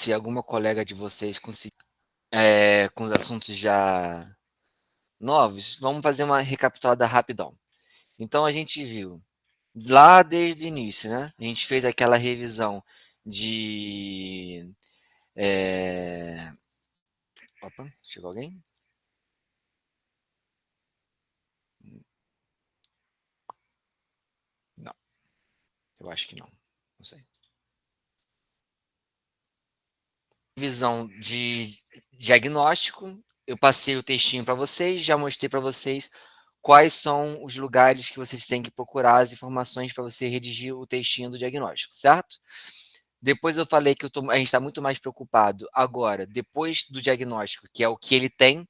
se alguma colega de vocês conseguir, com os assuntos já novos, vamos fazer uma recapitulada rapidão. Então a gente viu lá desde o início, né? A gente fez aquela revisão de. é, Opa, chegou alguém? Não, eu acho que não. Não sei. Visão de diagnóstico, eu passei o textinho para vocês, já mostrei para vocês quais são os lugares que vocês têm que procurar as informações para você redigir o textinho do diagnóstico, certo? Depois eu falei que a gente está muito mais preocupado agora, depois do diagnóstico, que é o que ele tem,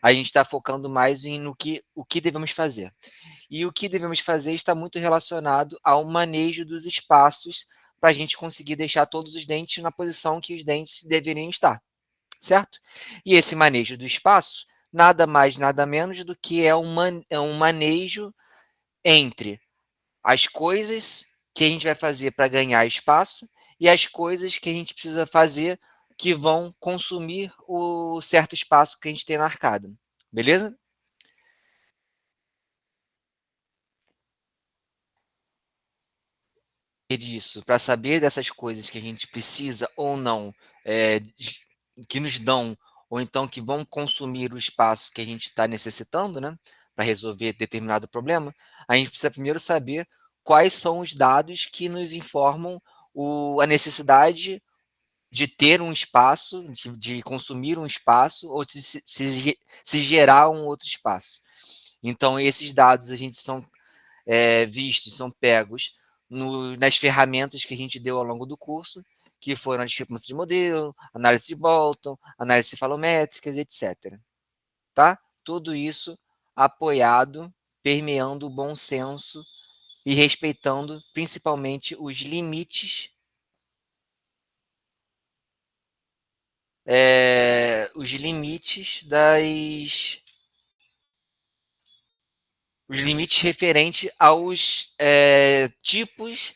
a gente está focando mais no que o que devemos fazer. E o que devemos fazer está muito relacionado ao manejo dos espaços para a gente conseguir deixar todos os dentes na posição que os dentes deveriam estar, certo? E esse manejo do espaço, nada mais, nada menos do que é um manejo entre as coisas que a gente vai fazer para ganhar espaço e as coisas que a gente precisa fazer que vão consumir o certo espaço que a gente tem na arcada. Beleza? Isso, para saber dessas coisas que a gente precisa ou não, é, que nos dão, ou então que vão consumir o espaço que a gente está necessitando, né, para resolver determinado problema, a gente precisa primeiro saber quais são os dados que nos informam a necessidade de ter um espaço, de consumir um espaço, ou se gerar um outro espaço. Então, esses dados a gente são vistos, são pegos nas ferramentas que a gente deu ao longo do curso, que foram a discrepância de modelo, análise de Bolton, análise cefalométricas, etc. Tá? Tudo isso apoiado, permeando o bom senso e respeitando principalmente os limites os limites referentes aos tipos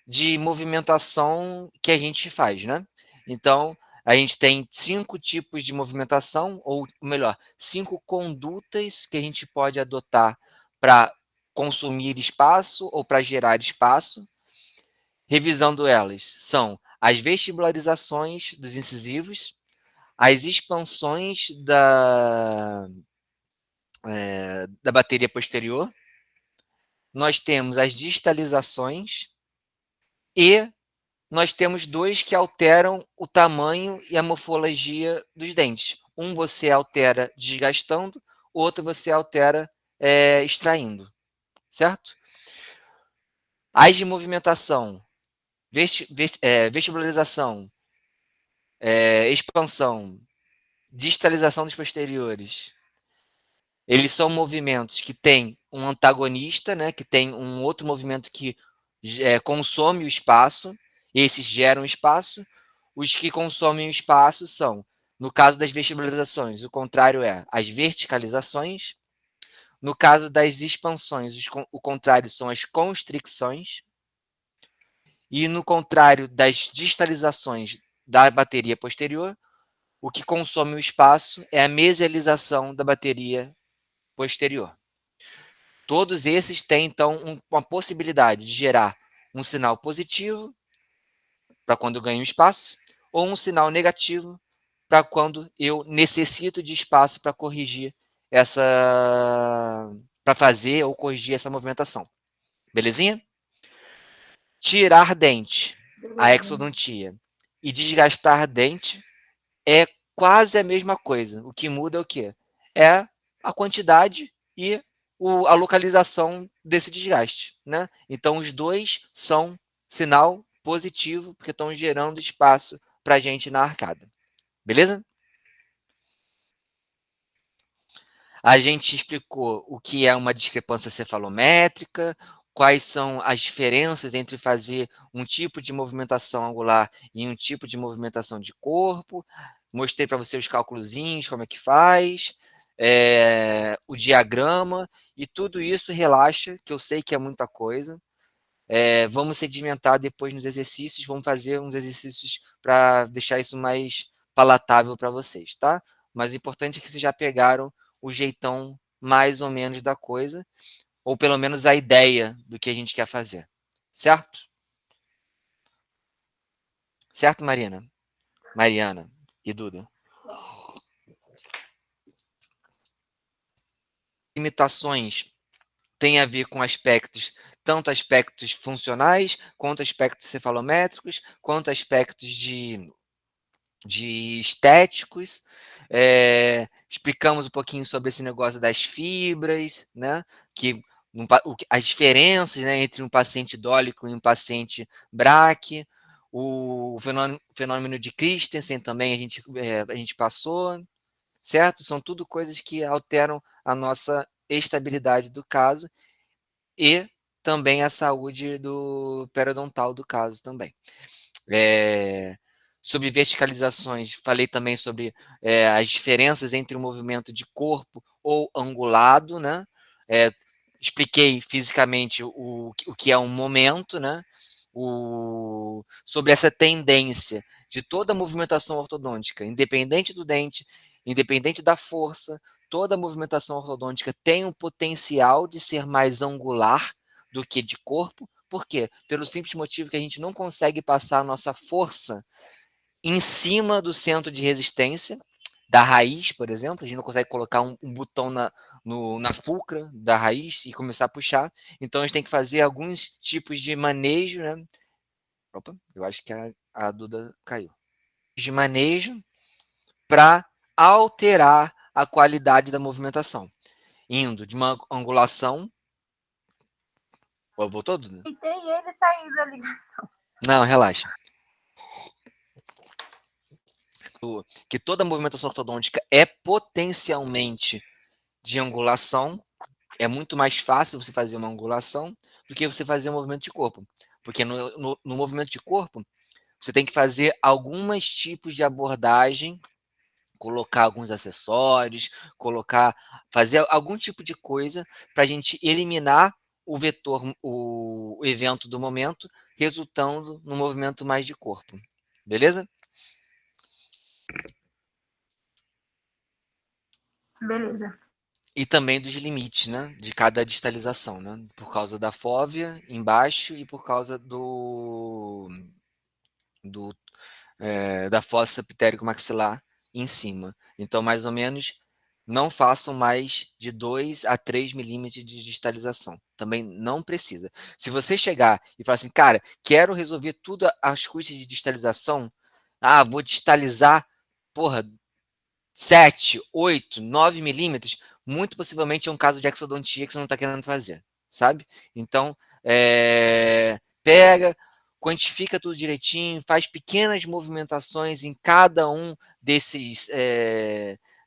de movimentação que a gente faz, né? Então, a gente tem 5 tipos de movimentação, ou melhor, 5 condutas que a gente pode adotar para consumir espaço ou para gerar espaço. Revisando elas, são as vestibularizações dos incisivos, as expansões da bateria posterior, nós temos as distalizações e nós temos dois que alteram o tamanho e a morfologia dos dentes. Um você altera desgastando, o outro você altera extraindo, certo? As de movimentação, vestibularização, expansão, distalização dos posteriores, eles são movimentos que têm um antagonista, né, que tem um outro movimento que consome o espaço, esses geram espaço. Os que consomem o espaço são, no caso das vestibularizações, o contrário é as verticalizações. No caso das expansões, o contrário são as constricções. E no contrário das distalizações da bateria posterior, o que consome o espaço é a mesialização da bateria posterior. Todos esses têm, então, uma possibilidade de gerar um sinal positivo para quando eu ganho espaço, ou um sinal negativo para quando eu necessito de espaço para corrigir essa. Para fazer ou corrigir essa movimentação. Belezinha? Tirar dente, a exodontia, e desgastar dente é quase a mesma coisa. O que muda é o quê? É a quantidade e a localização desse desgaste, né? Então, os dois são sinal positivo, porque estão gerando espaço para a gente na arcada. Beleza? A gente explicou o que é uma discrepância cefalométrica, quais são as diferenças entre fazer um tipo de movimentação angular e um tipo de movimentação de corpo. Mostrei para você os cálculozinhos, como é que faz, o diagrama, e tudo isso relaxa, que eu sei que é muita coisa. Vamos sedimentar depois nos exercícios, vamos fazer uns exercícios para deixar isso mais palatável para vocês, tá? Mas o importante é que vocês já pegaram o jeitão mais ou menos da coisa, ou pelo menos a ideia do que a gente quer fazer, certo? Certo, Marina? Mariana e Duda. Limitações têm a ver com aspectos, tanto aspectos funcionais, quanto aspectos cefalométricos, quanto aspectos de estéticos. Explicamos um pouquinho sobre esse negócio das fibras, né? Que as diferenças, né, entre um paciente dólico e um paciente braque. O fenômeno de Christensen também a gente passou, certo? São tudo coisas que alteram a nossa estabilidade do caso e também a saúde do periodontal do caso também. Sobre verticalizações, falei também sobre as diferenças entre o movimento de corpo ou angulado, né? É, expliquei fisicamente o que é um momento, né? Sobre essa tendência de toda movimentação ortodôntica, independente do dente, independente da força, toda movimentação ortodôntica tem um potencial de ser mais angular do que de corpo. Por quê? Pelo simples motivo que a gente não consegue passar a nossa força em cima do centro de resistência da raiz, por exemplo. A gente não consegue colocar um botão na fulcra da raiz e começar a puxar. Então a gente tem que fazer alguns tipos de manejo, né? Opa, eu acho que a Duda caiu. De manejo para alterar a qualidade da movimentação. Indo de uma angulação. Voltou, Duda? E tem ele saindo ali. Não, relaxa. Que toda movimentação ortodôntica é potencialmente de angulação. É muito mais fácil você fazer uma angulação do que você fazer um movimento de corpo. Porque no movimento de corpo, você tem que fazer alguns tipos de abordagem, colocar alguns acessórios, fazer algum tipo de coisa para a gente eliminar o vetor, o evento do momento, resultando no movimento mais de corpo. Beleza? Beleza. E também dos limites, né, de cada distalização, né, por causa da fóvea embaixo e por causa do da fossa pterico-maxilar em cima. Então, mais ou menos, não façam mais de 2 a 3 milímetros de distalização. Também não precisa. Se você chegar e falar assim, cara, quero resolver tudo às custas de distalização, vou distalizar, porra, 7, 8, 9 milímetros, muito possivelmente é um caso de exodontia que você não está querendo fazer, sabe? Então, pega, quantifica tudo direitinho, faz pequenas movimentações em cada um desses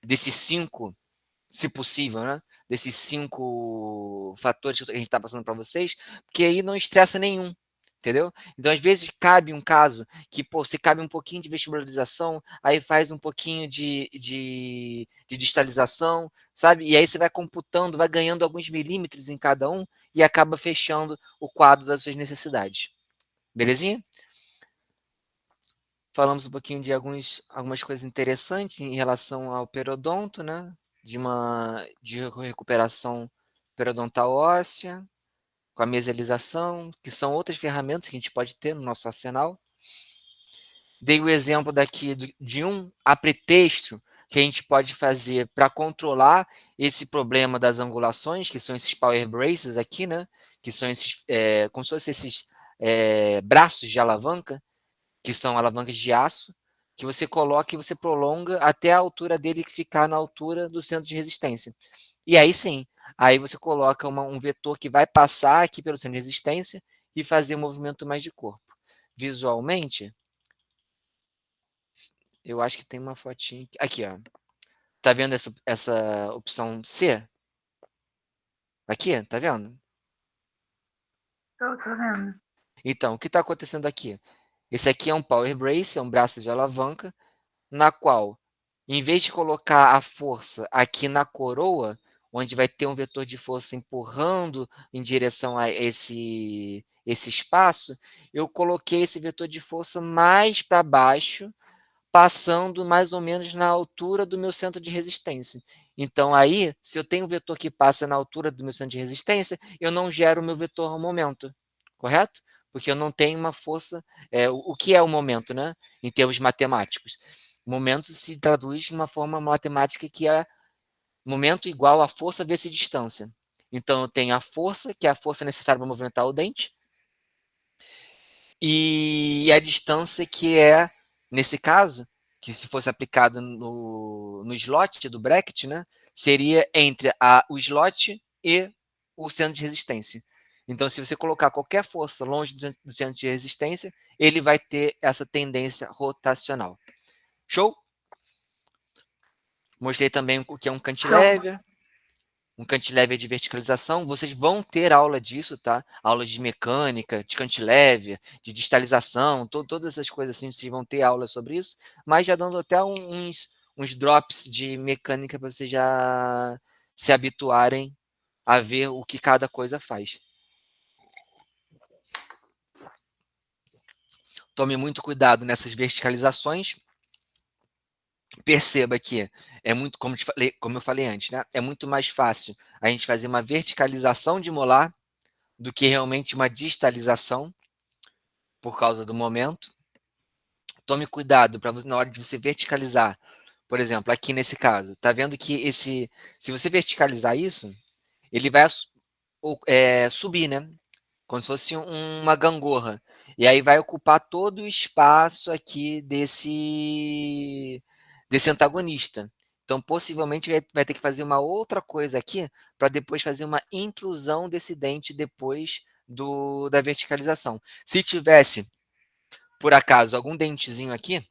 5, se possível, né? Desses 5 fatores que a gente está passando para vocês, porque aí não estressa nenhum. Entendeu? Então, às vezes, cabe um caso que, pô, você cabe um pouquinho de vestibularização, aí faz um pouquinho de distalização, sabe? E aí você vai computando, vai ganhando alguns milímetros em cada um e acaba fechando o quadro das suas necessidades. Belezinha? Falamos um pouquinho de algumas coisas interessantes em relação ao periodonto, né? De recuperação periodontal óssea, com a mesialização, que são outras ferramentas que a gente pode ter no nosso arsenal. Dei o exemplo daqui de um apretexto que a gente pode fazer para controlar esse problema das angulações, que são esses power braces aqui, né? Que são esses, como se fossem esses braços de alavanca, que são alavancas de aço, que você coloca e você prolonga até a altura dele ficar na altura do centro de resistência. E aí sim, aí você coloca um vetor que vai passar aqui pelo centro de resistência e fazer um movimento mais de corpo. Visualmente, eu acho que tem uma fotinha aqui, ó. Tá vendo essa opção C? Aqui, tá vendo? Tô vendo. Então, o que está acontecendo aqui? Esse aqui é um power brace, é um braço de alavanca, na qual, em vez de colocar a força aqui na coroa, onde vai ter um vetor de força empurrando em direção a esse espaço, eu coloquei esse vetor de força mais para baixo, passando mais ou menos na altura do meu centro de resistência. Então, aí, se eu tenho um vetor que passa na altura do meu centro de resistência, eu não gero o meu vetor momento, correto? Porque eu não tenho uma força. O que é o momento, né? Em termos matemáticos? O momento se traduz de uma forma matemática que é momento igual a força vezes distância. Então, eu tenho a força, que é a força necessária para movimentar o dente, e a distância que é, nesse caso, que se fosse aplicado no slot do bracket, né, seria entre o slot e o centro de resistência. Então, se você colocar qualquer força longe do centro de resistência, ele vai ter essa tendência rotacional. Show? Mostrei também o que é um Show. cantilever. Um cantilever de verticalização, vocês vão ter aula disso, tá? Aulas de mecânica, de cantilever, de distalização, todas essas coisas assim, vocês vão ter aula sobre isso, mas já dando até uns drops de mecânica para vocês já se habituarem a ver o que cada coisa faz. Tome muito cuidado nessas verticalizações. Perceba que é muito, como eu falei antes, né? É muito mais fácil a gente fazer uma verticalização de molar do que realmente uma distalização por causa do momento. Tome cuidado para na hora de você verticalizar. Por exemplo, aqui nesse caso, tá vendo que se você verticalizar isso, ele vai subir, né? Como se fosse uma gangorra. E aí vai ocupar todo o espaço aqui desse antagonista. Então, possivelmente, vai ter que fazer uma outra coisa aqui para depois fazer uma intrusão desse dente depois da verticalização. Se tivesse, por acaso, algum dentezinho aqui,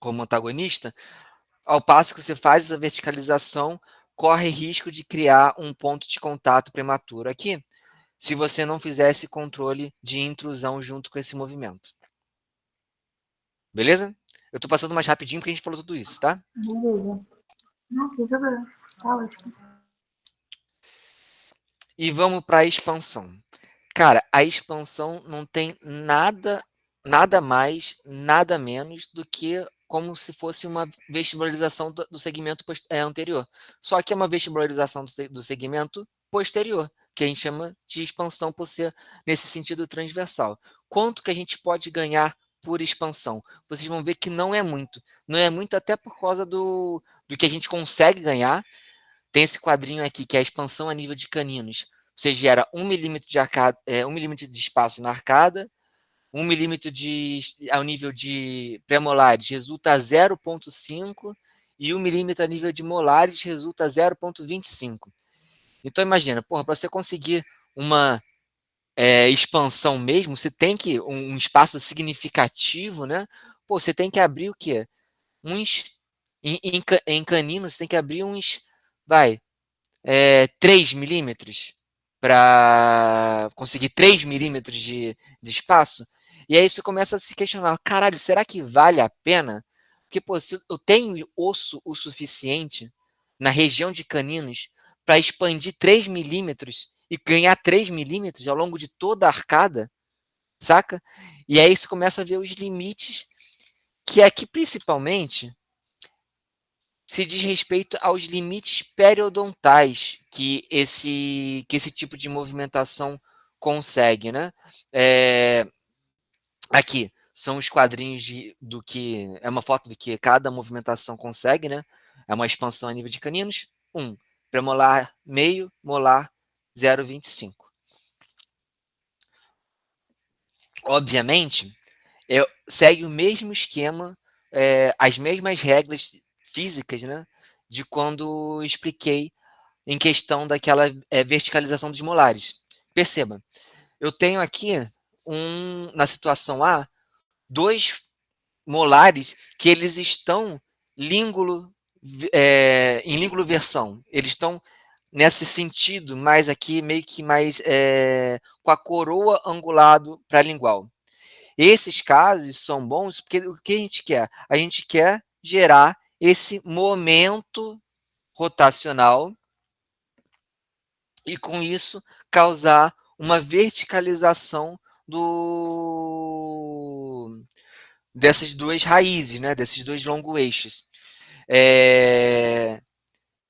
como antagonista, ao passo que você faz essa verticalização, corre risco de criar um ponto de contato prematuro aqui, se você não fizer esse controle de intrusão junto com esse movimento. Beleza? Eu estou passando mais rapidinho porque a gente falou tudo isso, tá? Beleza. Não, sem problema. Tá ótimo. E vamos para a expansão. Cara, a expansão não tem nada mais, nada menos do que como se fosse uma vestibularização do segmento anterior. Só que é uma vestibularização do segmento posterior, que a gente chama de expansão por ser nesse sentido transversal. Quanto que a gente pode ganhar por expansão? Vocês vão ver que não é muito. Não é muito até por causa do que a gente consegue ganhar. Tem esse quadrinho aqui, que é a expansão a nível de caninos. Você gera 1 milímetro de arcada, 1 milímetro de espaço na arcada, 1 milímetro ao nível de pré-molares resulta a 0,5 e 1 milímetro a nível de molares resulta a 0,25. Então imagina, para você conseguir uma expansão mesmo, você tem que um espaço significativo, né? Você tem que abrir o quê? Em caninos, você tem que abrir vai, 3 milímetros para conseguir 3 milímetros de espaço. E aí você começa a se questionar: caralho, será que vale a pena? Porque, pô, se eu tenho osso o suficiente na região de caninos para expandir 3 milímetros e ganhar 3 milímetros ao longo de toda a arcada, saca? E aí você começa a ver os limites, que aqui principalmente se diz respeito aos limites periodontais que esse tipo de movimentação consegue, né? Aqui são os quadrinhos do que é uma foto do que cada movimentação consegue, né? É uma expansão a nível de caninos, 1, premolar meio, molar 0,25. Obviamente, segue o mesmo esquema, as mesmas regras físicas, né? De quando expliquei em questão daquela verticalização dos molares. Perceba, eu tenho aqui na situação A, 2 molares que eles estão língulo, em língulo versão. Eles estão nesse sentido, mais aqui, meio que mais com a coroa angulado para lingual. Esses casos são bons porque o que a gente quer? A gente quer gerar esse momento rotacional e com isso causar uma verticalização dessas duas raízes, né, desses dois longo-eixos. É,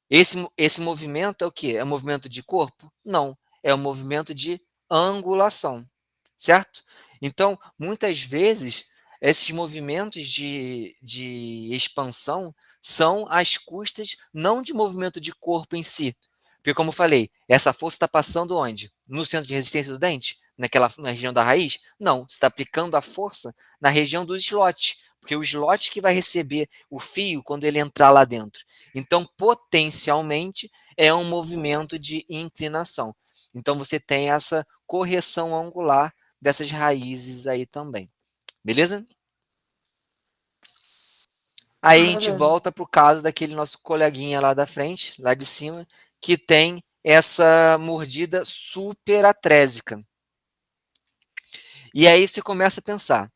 esse movimento é o quê? É um movimento de corpo? Não, é um movimento de angulação, certo? Então, muitas vezes, esses movimentos de expansão são às custas não de movimento de corpo em si. Porque, como eu falei, essa força está passando onde? No centro de resistência do dente? Na região da raiz? Não, você está aplicando a força na região do slot, porque o slot que vai receber o fio quando ele entrar lá dentro. Então, potencialmente, é um movimento de inclinação. Então, você tem essa correção angular dessas raízes aí também. Beleza? Aí a gente Beleza. volta para o caso daquele nosso coleguinha lá da frente, lá de cima, que tem essa mordida super atrésica. E aí você começa a pensar,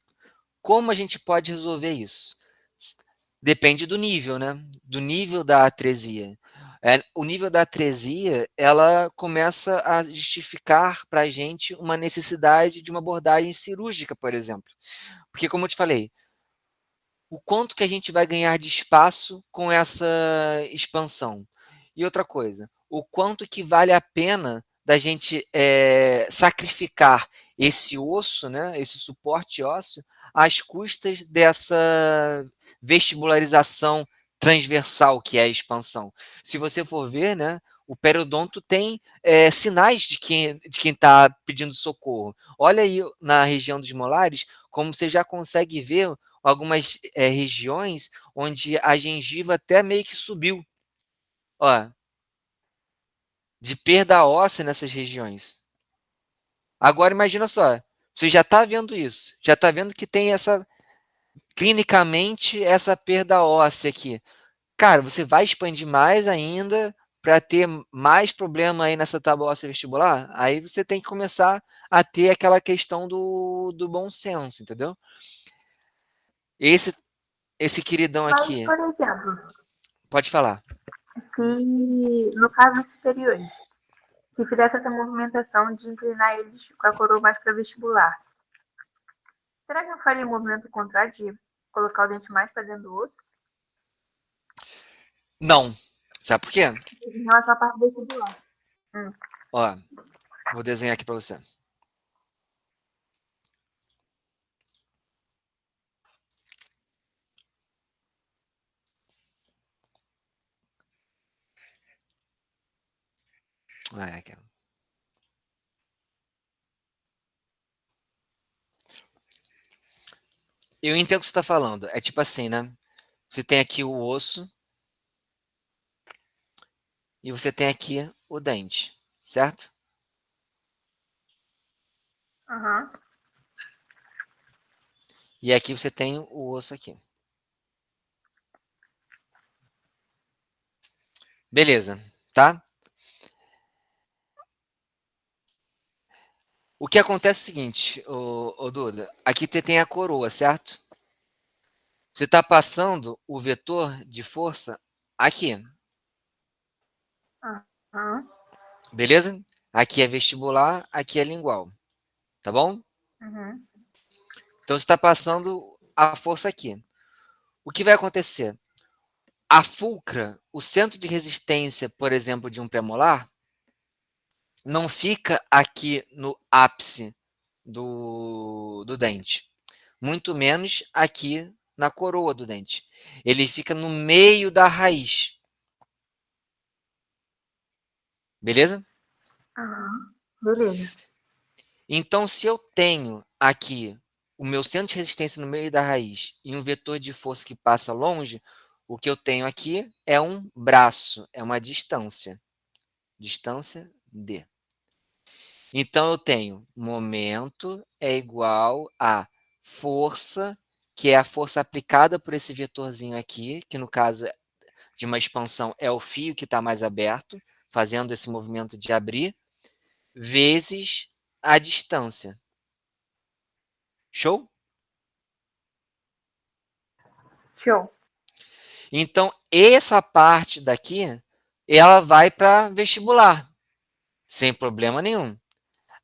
como a gente pode resolver isso? Depende do nível, né? Do nível da atresia. O nível da atresia, ela começa a justificar para a gente uma necessidade de uma abordagem cirúrgica, por exemplo. Porque, como eu te falei, o quanto que a gente vai ganhar de espaço com essa expansão? E outra coisa, o quanto que vale a pena da gente sacrificar esse osso, né, esse suporte ósseo, às custas dessa vestibularização transversal que é a expansão. Se você for ver, né, o periodonto tem sinais de quem está pedindo socorro. Olha aí na região dos molares, como você já consegue ver algumas regiões onde a gengiva até meio que subiu, ó, de perda óssea nessas regiões. Agora imagina só, você já está vendo isso, já está vendo que tem essa, clinicamente, essa perda óssea aqui. Cara, você vai expandir mais ainda para ter mais problema aí nessa tábua óssea vestibular? Aí você tem que começar a ter aquela questão do bom senso, entendeu? Esse, esse queridão Mas, aqui, por exemplo, pode falar. se no caso superiores, se fizesse essa movimentação de inclinar eles com a coroa mais para vestibular, será que eu faria o movimento contrário de colocar o dente mais para dentro do osso? Não. Sabe por quê? Em relação à parte vestibular. Hum. Ó, vou desenhar aqui para você. Ah, aqui. Eu entendo o que você está falando. É tipo assim, né? Você tem aqui o osso e você tem aqui o dente, certo? Aham. E aqui você tem o osso aqui. Beleza, tá? O que acontece é o seguinte, ô Duda. Aqui você tem a coroa, certo? Você está passando o vetor de força aqui, Aham. beleza? Aqui é vestibular, aqui é lingual, tá bom? Uhum. Então você está passando a força aqui. O que vai acontecer? A fulcra, o centro de resistência, por exemplo, de um premolar, não fica aqui no ápice do dente, muito menos aqui na coroa do dente. Ele fica no meio da raiz, beleza? Aham. Beleza. Então, se eu tenho aqui o meu centro de resistência no meio da raiz e um vetor de força que passa longe, o que eu tenho aqui é um braço, é uma distância. Distância D. Então eu tenho momento é igual a força, que é a força aplicada por esse vetorzinho aqui, que no caso de uma expansão é o fio que está mais aberto, fazendo esse movimento de abrir, vezes a distância. Show? Show. Então essa parte daqui, ela vai para vestibular. sem problema nenhum.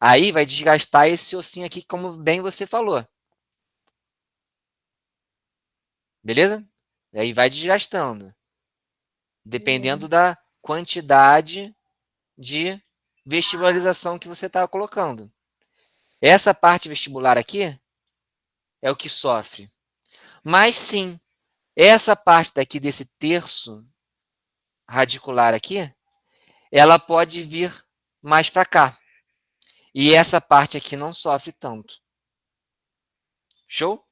Aí vai desgastar esse ossinho aqui, como bem você falou. Beleza? E aí vai desgastando, dependendo Beleza. da quantidade de vestibularização que você está colocando. Essa parte vestibular aqui é o que sofre. Mas sim, essa parte daqui desse terço radicular aqui, ela pode vir mais para cá. E essa parte aqui não sofre tanto. Show?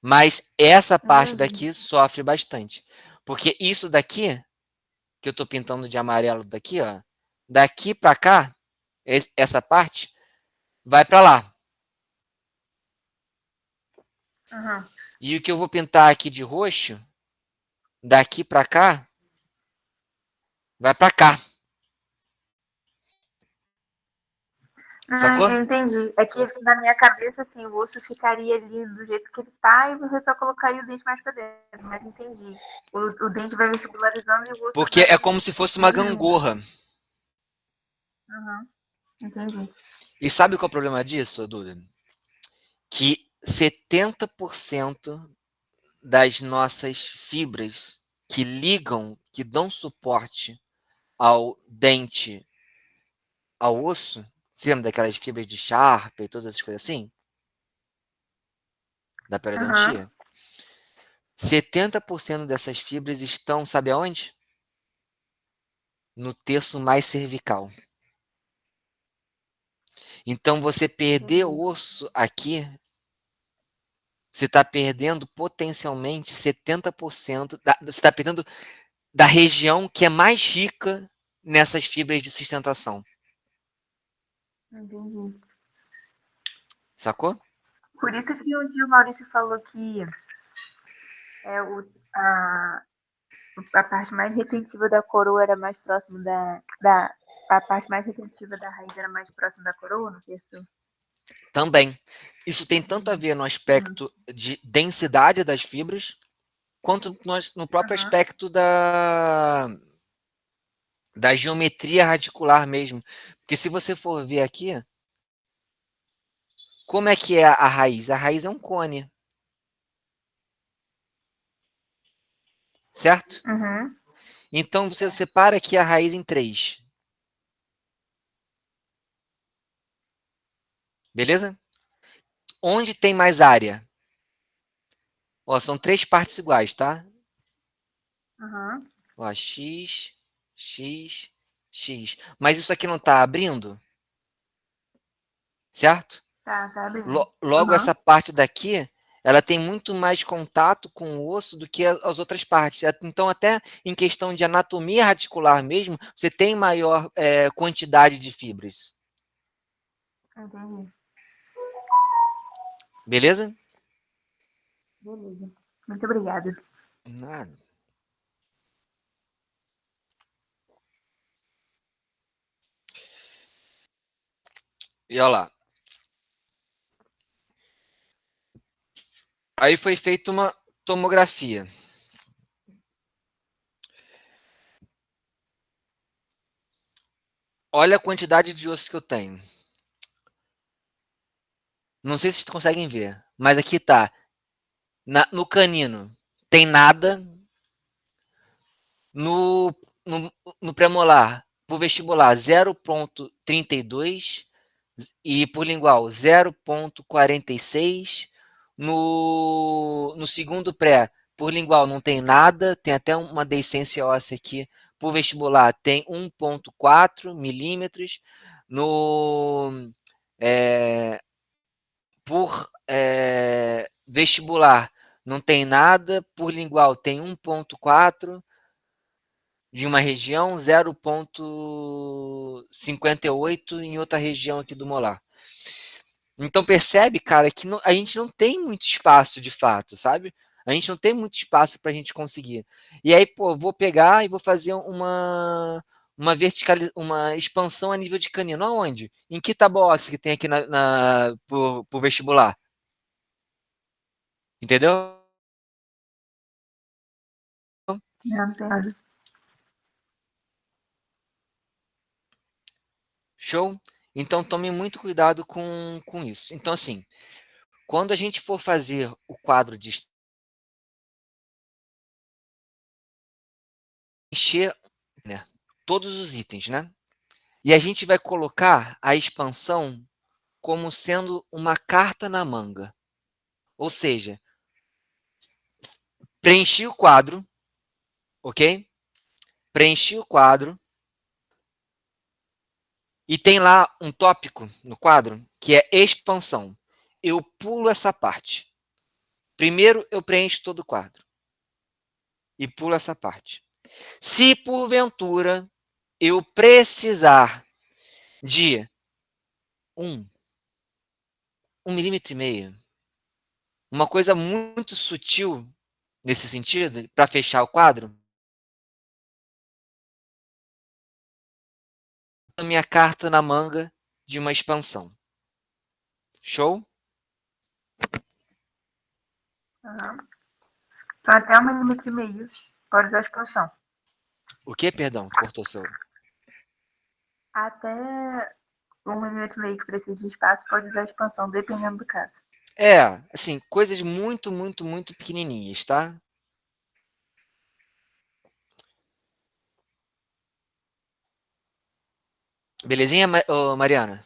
Mas essa parte Entendi. daqui sofre bastante. Porque isso daqui, que eu estou pintando de amarelo daqui, ó, daqui para cá, essa parte, vai para lá. Aham. E o que eu vou pintar aqui de roxo, daqui para cá, vai para cá. Ah, Sacou? eu entendi. É que assim, na minha cabeça, assim, o osso ficaria ali do jeito que ele tá e você só colocaria o dente mais pra dentro. Mas entendi. O dente vai vestibularizando e o osso Porque é vai como se fosse uma diminuindo. gangorra. Aham, entendi. E sabe qual é o problema disso, Duda? Que 70% das nossas fibras que ligam, que dão suporte ao dente, ao osso, você lembra daquelas fibras de Sharp e todas essas coisas assim? Da Aham. periodontia? 70% dessas fibras estão, sabe aonde? No terço mais cervical. Então, você perder o Entendi. osso aqui, você está perdendo potencialmente 70%, você está perdendo da região que é mais rica nessas fibras de sustentação. Entendi. Sacou? Por isso que um dia o Maurício falou que é a, a parte mais retentiva da coroa era mais próxima a parte mais retentiva da raiz era mais próxima da coroa, no terço. Também. Isso tem tanto a ver no Uhum. aspecto de densidade das fibras, quanto no próprio Aham. aspecto da geometria radicular mesmo. Porque se você for ver aqui, como é que é a raiz? A raiz é um cone, certo? Uhum. Então você separa aqui a raiz em três, beleza? Onde tem mais área? Ó, são três partes iguais, tá? Aham. Ó, X, X, X. Mas isso aqui não está abrindo, certo? Tá abrindo. Logo, essa Aham. parte daqui, ela tem muito mais contato com o osso do que as outras partes. Então, até em questão de anatomia radicular mesmo, você tem maior quantidade de fibras. Entendi. Beleza? Beleza. Muito obrigada. Nada. E olha lá. Aí foi feita uma tomografia. Olha a quantidade de osso que eu tenho. Não sei se vocês conseguem ver, mas aqui tá. No canino tem nada. No, no premolar, por vestibular, 0,32 e por lingual 0,46. No segundo pré, por lingual não tem nada, tem até uma deiscência óssea aqui. Por vestibular tem 1,4 milímetros. No, é, por vestibular não tem nada, por lingual tem 1,4 de uma região, 0,58 em outra região aqui do molar. Então percebe, cara, que a gente não tem muito espaço de fato, sabe? A gente não tem muito espaço para a gente conseguir. E aí, pô, vou pegar e vou fazer uma expansão a nível de canino. Aonde? Em que tábua óssea que tem aqui por vestibular? Entendeu? Não, tem nada. Show? Então tome muito cuidado com isso. Então, assim, quando a gente for fazer o quadro de encher, né, todos os itens, né? E a gente vai colocar a expansão como sendo uma carta na manga. Ou seja, preenchi o quadro, ok? Preenchi o quadro e tem lá um tópico no quadro que é expansão. Eu pulo essa parte. Primeiro eu preencho todo o quadro e pulo essa parte. Se porventura eu precisar de um, 1,5 mm, uma coisa muito sutil nesse sentido, para fechar o quadro, a minha carta na manga de uma expansão. Show? Uhum. Então, até 1,5 mm pode usar a expansão. O que, perdão? Cortou seu. Até 1,5 mm que precisa de espaço pode usar a expansão, dependendo do caso. É, assim, coisas muito, muito, muito pequenininhas, tá? Belezinha, ô, Mariana?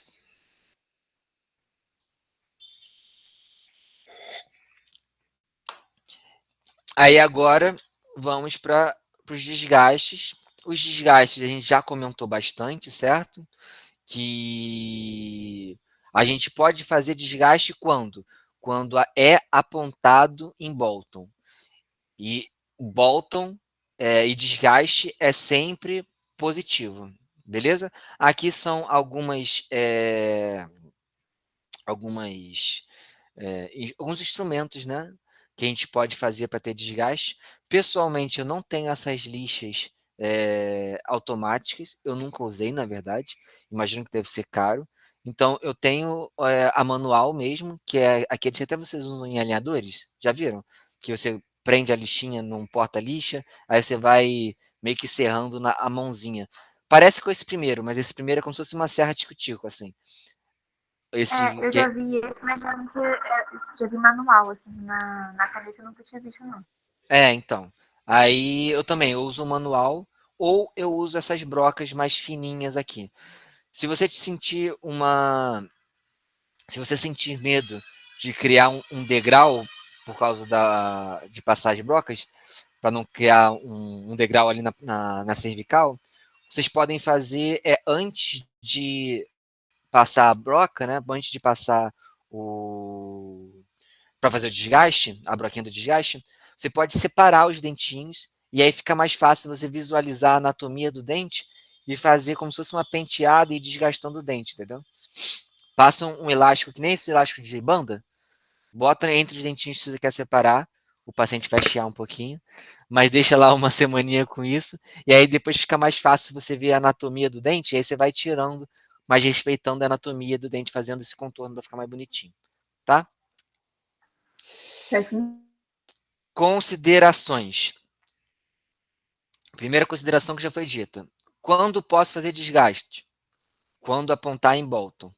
Aí agora vamos para os desgastes. Os desgastes a gente já comentou bastante, certo? Que a gente pode fazer desgaste quando? Quando é apontado em Bolton. E Bolton e desgaste é sempre positivo, beleza? Aqui são algumas alguns instrumentos, né, que a gente pode fazer para ter desgaste. Pessoalmente, eu não tenho essas lixas automáticas, eu nunca usei, na verdade, imagino que deve ser caro. Então, eu tenho a manual mesmo, que é aqueles que até vocês usam em alinhadores, já viram? Que você prende a lixinha num porta-lixa, aí você vai meio que serrando a mãozinha. Parece com esse primeiro, mas esse primeiro é como se fosse uma serra tico-tico, assim. Esse Eu já que vi esse, mas já vi manual, assim, na caneta eu nunca tinha visto, não. então. Aí eu também uso o manual ou eu uso essas brocas mais fininhas aqui. Se você sentir se você sentir medo de criar um degrau por causa de passar as brocas, para não criar um degrau ali na cervical, vocês podem fazer antes de passar a broca, né? Antes de passar o para fazer o desgaste, a broquinha do desgaste, você pode separar os dentinhos e aí fica mais fácil você visualizar a anatomia do dente e fazer como se fosse uma penteada e ir desgastando o dente, entendeu? Passa um elástico, que nem esse elástico de banda, bota entre os dentinhos se você quer separar, o paciente vai chiar um pouquinho, mas deixa lá uma semaninha com isso, e aí depois fica mais fácil você ver a anatomia do dente, e aí você vai tirando, mas respeitando a anatomia do dente, fazendo esse contorno para ficar mais bonitinho, tá? Certinho? Considerações. Primeira consideração que já foi dita. Quando posso fazer desgaste? Quando apontar em Bolton.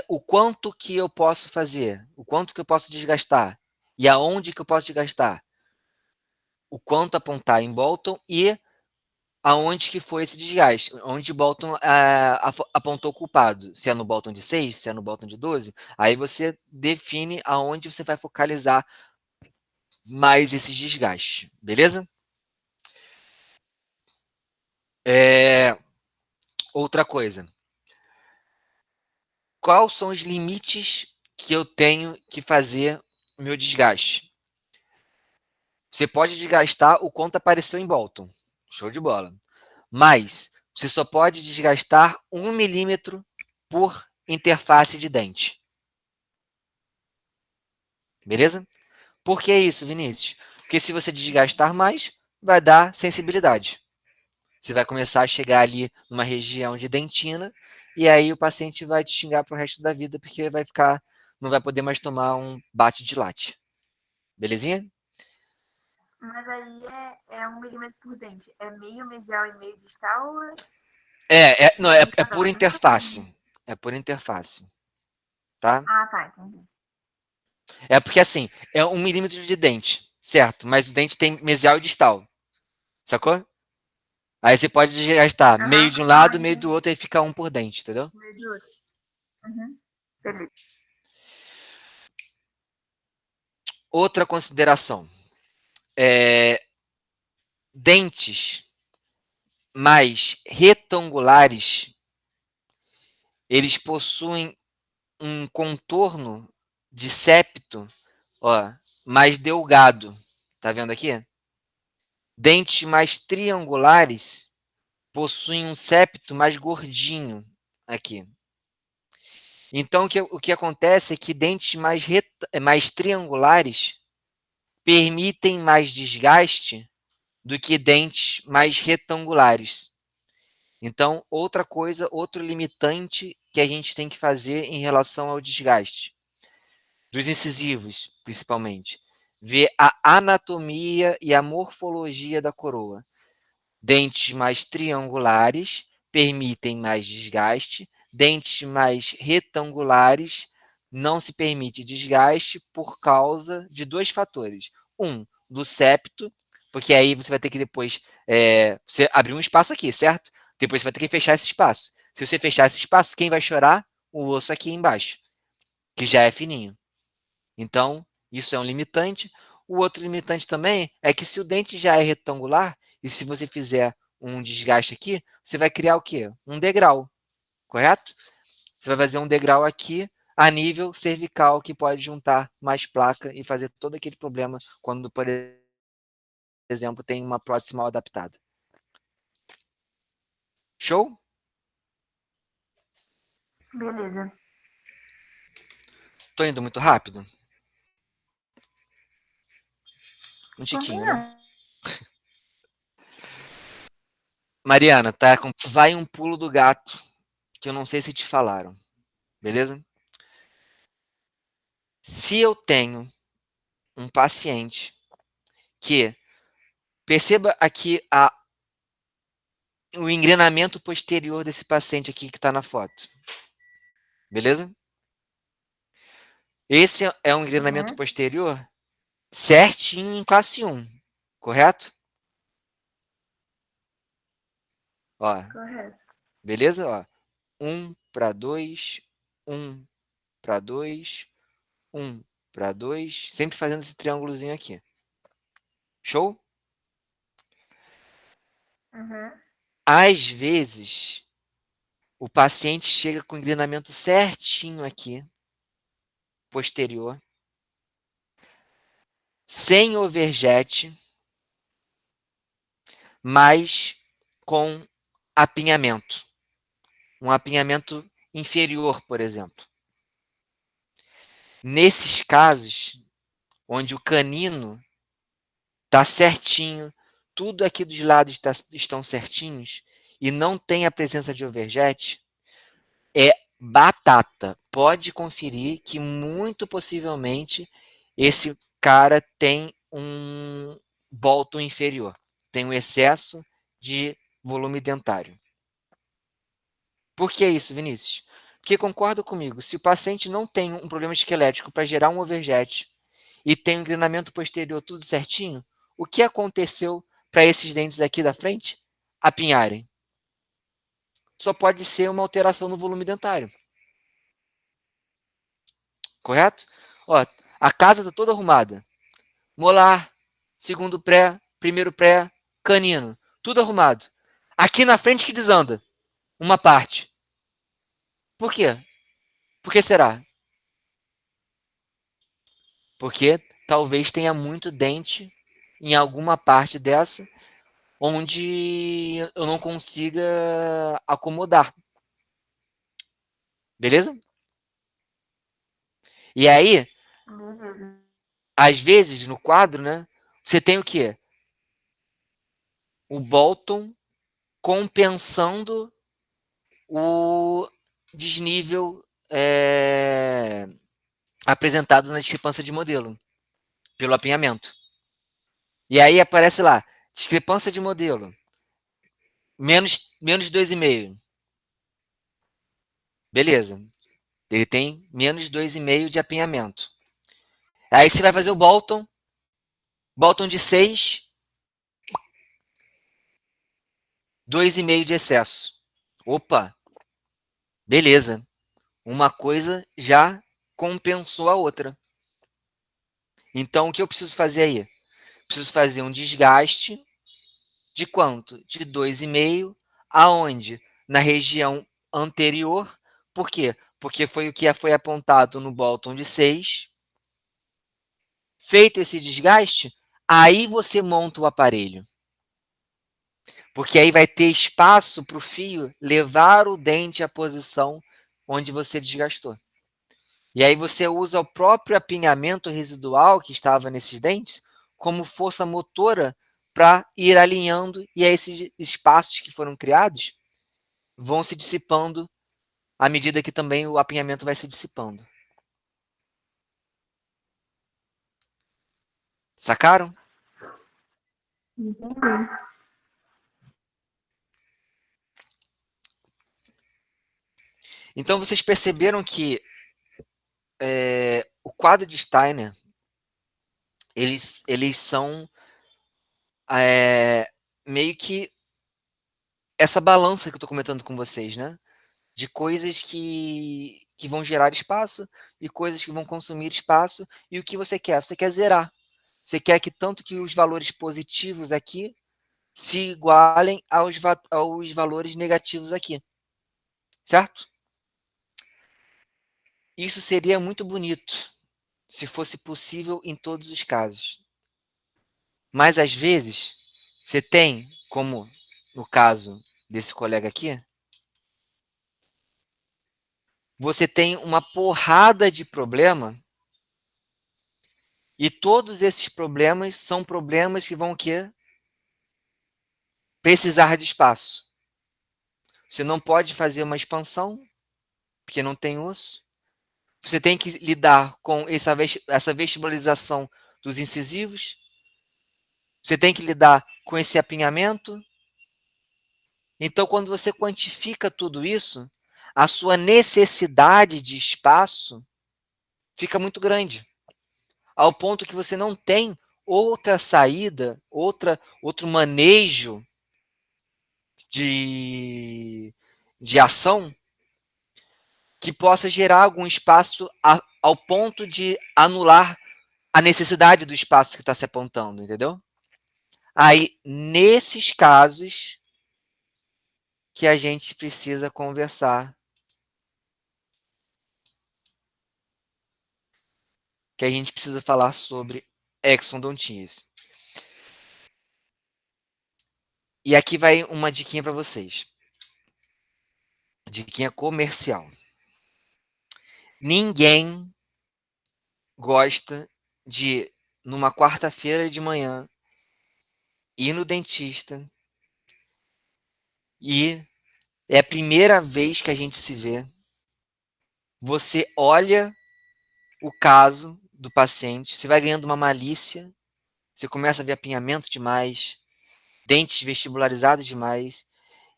O quanto que eu posso fazer? O quanto que eu posso desgastar? E aonde que eu posso desgastar? O quanto apontar em Bolton e aonde que foi esse desgaste? Onde Bolton apontou o culpado? Se é no Bolton de 6, se é no Bolton de 12, aí você define aonde você vai focalizar mais esses desgastes, beleza? É, outra coisa. Quais são os limites que eu tenho que fazer o meu desgaste? Você pode desgastar o quanto apareceu em Bolton. Show de bola. Mas você só pode desgastar 1 mm por interface de dente. Beleza? Por que isso, Vinícius? Porque se você desgastar mais, vai dar sensibilidade. Você vai começar a chegar ali numa região de dentina e aí o paciente vai te xingar pro resto da vida porque não vai poder mais tomar um bate de latte. Belezinha? Mas aí é 1 mm por dente. É meio mesial e meio distal? Não, Eles é são da por mesma família. interface. É por interface, tá? Ah, tá, entendi. É porque assim, é 1 milímetro de dente, certo? Mas o dente tem mesial e distal, sacou? Aí você pode gastar meio Aham. de um Ah, lado, meio do entendi. outro, aí fica um por dente, entendeu? Meio de outro. Uhum. Beleza. Outra consideração, é, dentes mais retangulares, eles possuem um contorno de septo, ó, mais delgado. Tá vendo aqui? Dentes mais triangulares possuem um septo mais gordinho aqui. Então, o que acontece é que dentes mais triangulares permitem mais desgaste do que dentes mais retangulares. Então, outra coisa, outro limitante que a gente tem que fazer em relação ao desgaste dos incisivos, principalmente, ver a anatomia e a morfologia da coroa. Dentes mais triangulares permitem mais desgaste, dentes mais retangulares não se permite desgaste por causa de dois fatores. Um, do septo, porque aí você vai ter que depois você abrir um espaço aqui, certo? Depois você vai ter que fechar esse espaço. Se você fechar esse espaço, quem vai chorar? O osso aqui embaixo, que já é fininho. Então, isso é um limitante. O outro limitante também é que se o dente já é retangular, e se você fizer um desgaste aqui, você vai criar o quê? Um degrau, correto? Você vai fazer um degrau aqui a nível cervical que pode juntar mais placa e fazer todo aquele problema quando, por exemplo, tem uma prótese mal adaptada. Show? Beleza. Tô indo muito rápido? Um Um tiquinho, pouquinho né? não. Mariana, tá? Vai um pulo do gato, que eu não sei se te falaram, beleza? Se eu tenho um paciente que perceba aqui o engrenamento posterior desse paciente aqui que está na foto, beleza? Esse é um engrenamento Uhum. posterior certinho em classe 1, correto? Ó, Correto. beleza? Ó, 1 para 2, 1 para 2, 1 para 2, sempre fazendo esse triângulozinho aqui. Show? Uhum. Às vezes, o paciente chega com o engrenamento certinho aqui, posterior, sem overjet, mas com apinhamento. Um apinhamento inferior, por exemplo. Nesses casos, onde o canino está certinho, tudo aqui dos lados estão certinhos e não tem a presença de overjet, é batata. Pode conferir que muito possivelmente esse cara tem um bolton inferior, tem um excesso de volume dentário. Por que isso, Vinícius? Porque concorda comigo, se o paciente não tem um problema esquelético para gerar um overjet e tem um inclinamento posterior tudo certinho, o que aconteceu para esses dentes aqui da frente apinharem? Só pode ser uma alteração no volume dentário, correto? Ó, a casa está toda arrumada. Molar, segundo pré, primeiro pré, canino, tudo arrumado. Aqui na frente que desanda, uma parte. Por quê? Por que será? Porque talvez tenha muito dente em alguma parte dessa onde eu não consiga acomodar. Beleza? E aí, Beleza. às vezes, no quadro, né? Você tem o quê? O Bolton compensando o desnível apresentado na discrepância de modelo, pelo apinhamento. E aí aparece lá, discrepância de modelo. menos 2,5. Beleza. Ele tem menos 2,5 de apinhamento. Aí você vai fazer o Bolton. Bolton de 6, 2,5 de excesso. Opa, beleza. Uma coisa já compensou a outra. Então, o que eu preciso fazer aí? Preciso fazer um desgaste de quanto? De 2,5, aonde? Na região anterior. Por quê? Porque foi o que foi apontado no Bolton de 6. Feito esse desgaste, aí você monta o aparelho. Porque aí vai ter espaço para o fio levar o dente à posição onde você desgastou. E aí você usa o próprio apinhamento residual que estava nesses dentes como força motora para ir alinhando, e aí esses espaços que foram criados vão se dissipando à medida que também o apinhamento vai se dissipando. Sacaram? Entendi. Então vocês perceberam que o quadro de Steiner, eles são meio que essa balança que eu estou comentando com vocês, né? De coisas que vão gerar espaço e coisas que vão consumir espaço. E o que você quer? Você quer zerar. Você quer que tanto que os valores positivos aqui se igualem aos valores negativos aqui, certo? Isso seria muito bonito se fosse possível em todos os casos. Mas às vezes você tem, como no caso desse colega aqui, você tem uma porrada de problema, e todos esses problemas são problemas que vão o quê? Precisar de espaço. Você não pode fazer uma expansão, porque não tem osso. Você tem que lidar com essa vestibularização dos incisivos. Você tem que lidar com esse apinhamento. Então, quando você quantifica tudo isso, a sua necessidade de espaço fica muito grande, ao ponto que você não tem outra saída, outro manejo de ação que possa gerar algum espaço ao ponto de anular a necessidade do espaço que está se apontando, entendeu? Aí, nesses casos, que a gente precisa conversar, que a gente precisa falar sobre exodontias. E aqui vai uma diquinha para vocês. Diquinha comercial. Ninguém gosta de, numa quarta-feira de manhã, ir no dentista e é a primeira vez que a gente se vê. Você olha o caso do paciente, você vai ganhando uma malícia, você começa a ver apinhamento demais, dentes vestibularizados demais,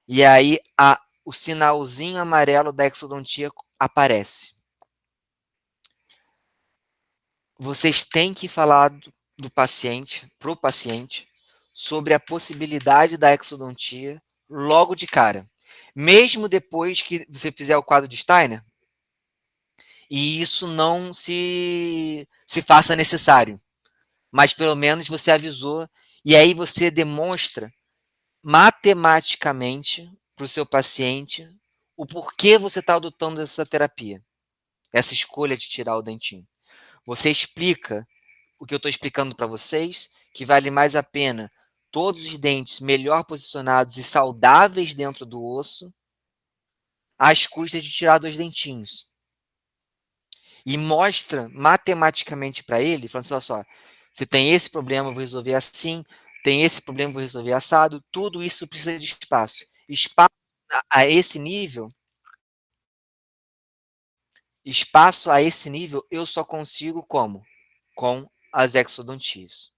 e aí o sinalzinho amarelo da exodontia aparece. Vocês têm que falar do paciente, para o paciente, sobre a possibilidade da exodontia logo de cara. Mesmo depois que você fizer o quadro de Steiner, e isso não se faça necessário. Mas pelo menos você avisou, e aí você demonstra matematicamente para o seu paciente o porquê você está adotando essa terapia, essa escolha de tirar o dentinho. Você explica o que eu estou explicando para vocês, que vale mais a pena todos os dentes melhor posicionados e saudáveis dentro do osso, às custas de tirar 2 dentinhos. E mostra matematicamente para ele, falando assim, olha só, você tem esse problema, eu vou resolver assim, tem esse problema, eu vou resolver assado, tudo isso precisa de espaço. Espaço a esse nível, espaço a esse nível eu só consigo como? Com as exodontias,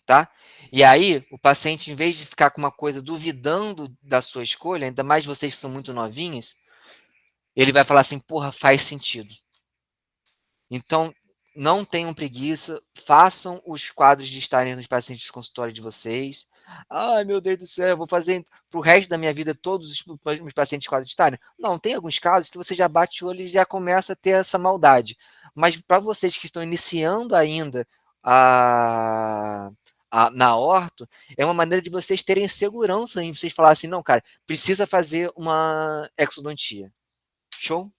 tá? E aí, o paciente, em vez de ficar com uma coisa duvidando da sua escolha, ainda mais vocês que são muito novinhos, ele vai falar assim: porra, faz sentido. Então, não tenham preguiça, façam os quadros de estarem nos pacientes de consultório de vocês. Ai, meu Deus do céu, eu vou fazer para o resto da minha vida todos os meus pacientes de quadro de estarem. Não, tem alguns casos que você já bate o olho e já começa a ter essa maldade. Mas para vocês que estão iniciando ainda a, na orto, é uma maneira de vocês terem segurança em vocês falarem assim, não, cara, precisa fazer uma exodontia. Show?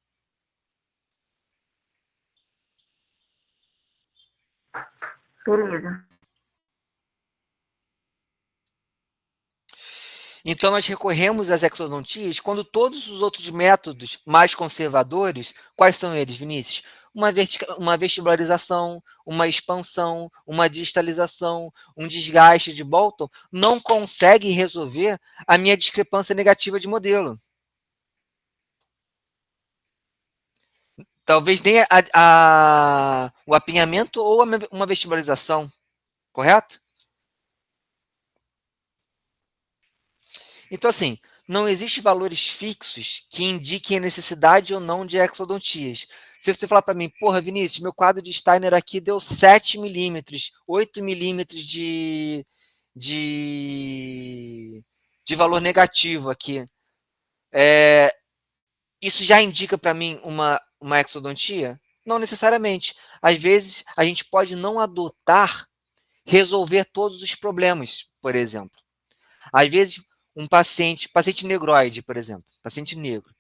Beleza. Então, nós recorremos às exodontias quando todos os outros métodos mais conservadores, quais são eles, Vinícius? Uma vestibularização, uma expansão, uma distalização, um desgaste de Bolton, não conseguem resolver a minha discrepância negativa de modelo. Talvez nem o apinhamento ou uma vestibularização, correto? Então, assim, não existem valores fixos que indiquem a necessidade ou não de exodontias. Se você falar para mim, porra, Vinícius, meu quadro de Steiner aqui deu 7 milímetros, 8 milímetros de, de valor negativo aqui. Isso já indica para mim uma exodontia? Não necessariamente. Às vezes, a gente pode não adotar resolver todos os problemas, por exemplo. Às vezes, paciente negroide, por exemplo, paciente negro,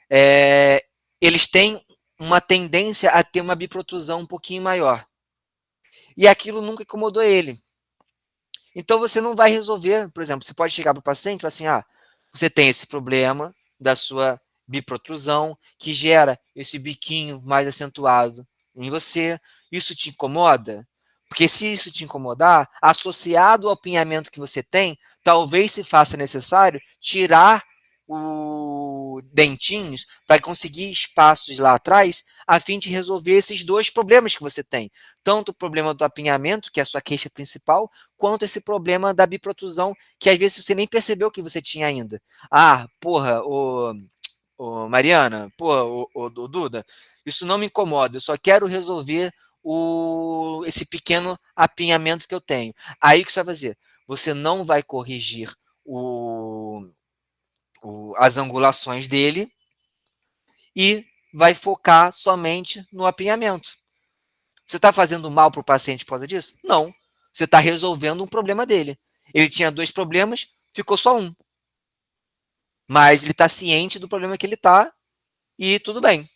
é, eles têm uma tendência a ter uma biprotrusão um pouquinho maior. E aquilo nunca incomodou ele. Então você não vai resolver, por exemplo, você pode chegar para o paciente e falar assim, você tem esse problema da sua biprotrusão que gera esse biquinho mais acentuado em você, isso te incomoda? Porque se isso te incomodar, associado ao apinhamento que você tem, talvez se faça necessário tirar os dentinhos para conseguir espaços lá atrás, a fim de resolver esses dois problemas que você tem. Tanto o problema do apinhamento, que é a sua queixa principal, quanto esse problema da biprotrusão, que às vezes você nem percebeu que você tinha ainda. Porra, Mariana, porra, o Duda, isso não me incomoda, eu só quero resolver esse pequeno apinhamento que eu tenho. Aí o que você vai fazer? Você não vai corrigir as angulações dele e vai focar somente no apinhamento. Você está fazendo mal para o paciente por causa disso? Não. Você está resolvendo um problema dele. Ele tinha dois problemas, ficou só um. Mas ele está ciente do problema que ele está e tudo bem.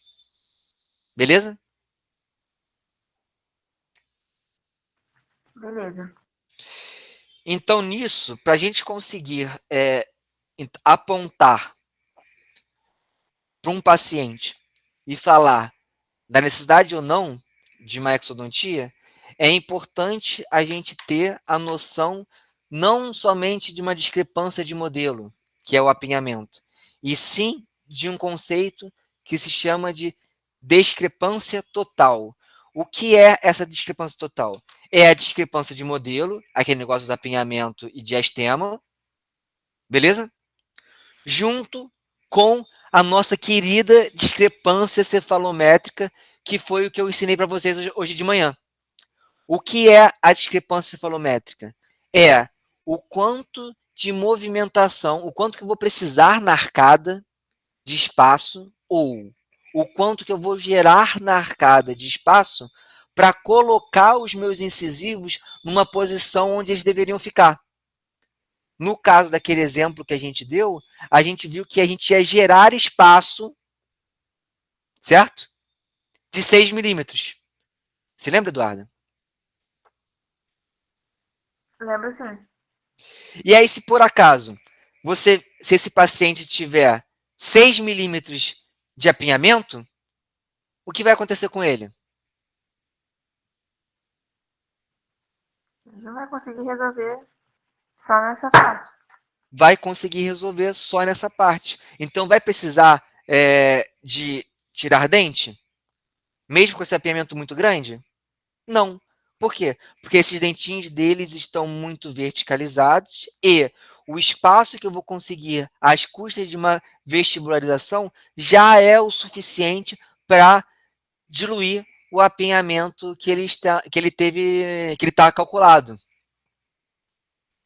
Beleza? Beleza. Então, nisso, para a gente conseguir apontar para um paciente e falar da necessidade ou não de uma exodontia, é importante a gente ter a noção não somente de uma discrepância de modelo, que é o apinhamento, e sim de um conceito que se chama de discrepância total. O que é essa discrepância total? É a discrepância de modelo, aquele negócio do apinhamento e diastema, beleza? Junto com a nossa querida discrepância cefalométrica, que foi o que eu ensinei para vocês hoje de manhã. O que é a discrepância cefalométrica? É o quanto de movimentação, o quanto que eu vou precisar na arcada de espaço ou o quanto que eu vou gerar na arcada de espaço para colocar os meus incisivos numa posição onde eles deveriam ficar. No caso daquele exemplo que a gente deu, a gente viu que a gente ia gerar espaço, certo? De 6 milímetros. Se lembra, Eduardo? Lembro sim. E aí, se por acaso, se esse paciente tiver 6 milímetros de apinhamento, o que vai acontecer com ele? A gente não vai conseguir resolver só nessa parte. Vai conseguir resolver só nessa parte. Então, vai precisar de tirar dente? Mesmo com esse apinhamento muito grande? Não, Por quê? Porque esses dentinhos deles estão muito verticalizados e o espaço que eu vou conseguir às custas de uma vestibularização já é o suficiente para diluir o apinhamento que ele está calculado.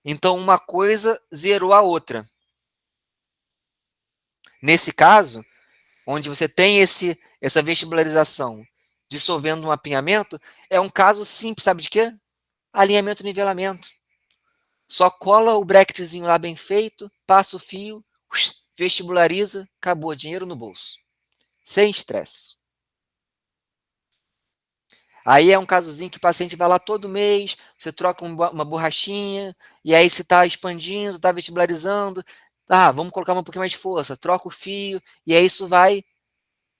Então, uma coisa zerou a outra. Nesse caso, onde você tem essa vestibularização dissolvendo um apinhamento, é um caso simples, sabe de quê? Alinhamento e nivelamento. Só cola o bracketzinho lá bem feito, passa o fio, vestibulariza, acabou, dinheiro no bolso. Sem estresse. Aí é um casozinho que o paciente vai lá todo mês, você troca uma borrachinha, e aí se está expandindo, está vestibularizando, vamos colocar um pouquinho mais de força, troca o fio, e aí isso vai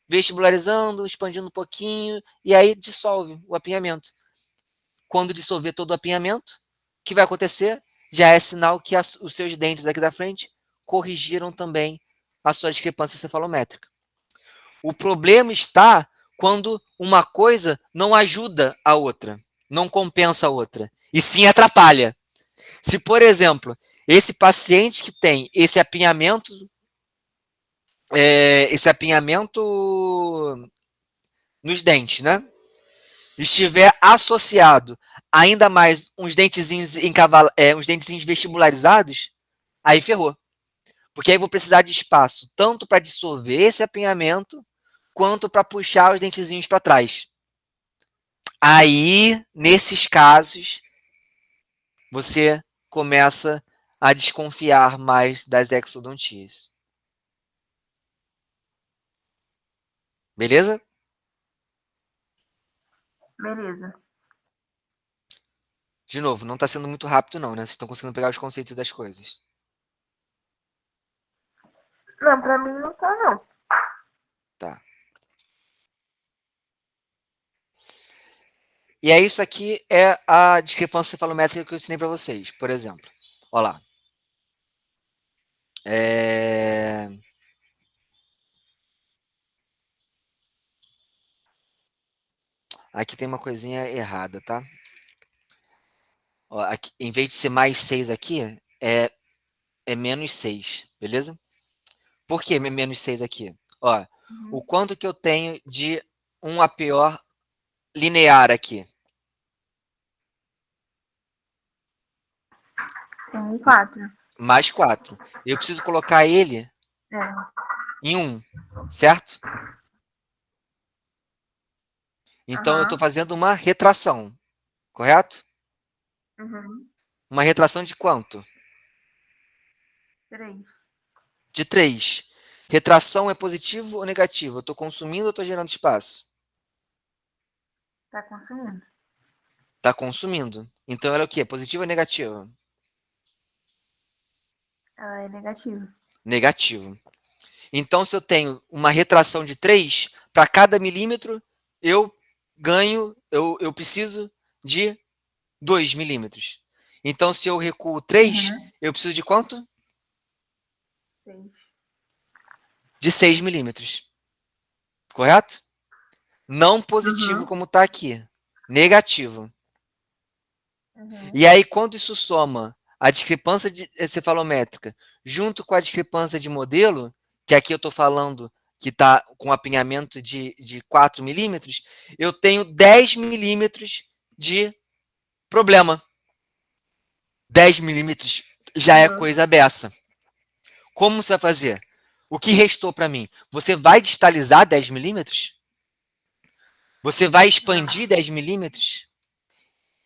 vestibularizando, expandindo um pouquinho, e aí dissolve o apinhamento. Quando dissolver todo o apinhamento, o que vai acontecer? Já é sinal que os seus dentes aqui da frente corrigiram também a sua discrepância cefalométrica. O problema está quando uma coisa não ajuda a outra, não compensa a outra, e sim atrapalha. Se, por exemplo, esse paciente que tem esse apinhamento nos dentes, né? Estiver associado ainda mais uns dentezinhos uns dentezinhos vestibularizados, aí ferrou. Porque aí eu vou precisar de espaço tanto para dissolver esse apinhamento quanto para puxar os dentezinhos para trás. Aí, nesses casos, você começa a desconfiar mais das exodontias. Beleza? Beleza. De novo, não está sendo muito rápido não, né? Vocês estão conseguindo pegar os conceitos das coisas. Não, pra mim não tá, não. Tá. E aí isso aqui é a discrepância cefalométrica que eu ensinei para vocês, por exemplo. Olha lá. Aqui tem uma coisinha errada, tá? Ó, aqui, em vez de ser mais 6 aqui, é menos 6, beleza? Por que menos 6 aqui? Ó, o quanto que eu tenho de um APO linear aqui? Tem 4. Mais 4. Eu preciso colocar ele É. em 1, certo? Então eu estou fazendo uma retração, correto? Uhum. Uma retração de quanto? 3. De 3. Retração é positivo ou negativo? Eu estou consumindo ou estou gerando espaço? Tá consumindo. Está consumindo. Então ela é o quê? Positiva ou negativa? Ela é negativa. Negativo. Então, se eu tenho uma retração de 3, para cada milímetro, eu ganho, eu preciso de 2 milímetros. Então, se eu recuo 3, eu preciso de quanto? 6. De 6 milímetros. Correto? Não positivo, como está aqui. Negativo. E aí, quando isso soma a discrepância cefalométrica junto com a discrepância de modelo, que aqui eu estou falando que está com apinhamento de 4 milímetros, eu tenho 10 milímetros de problema. 10 milímetros já é coisa beça. Como você vai fazer? O que restou para mim? Você vai distalizar 10 milímetros? Você vai expandir 10 milímetros?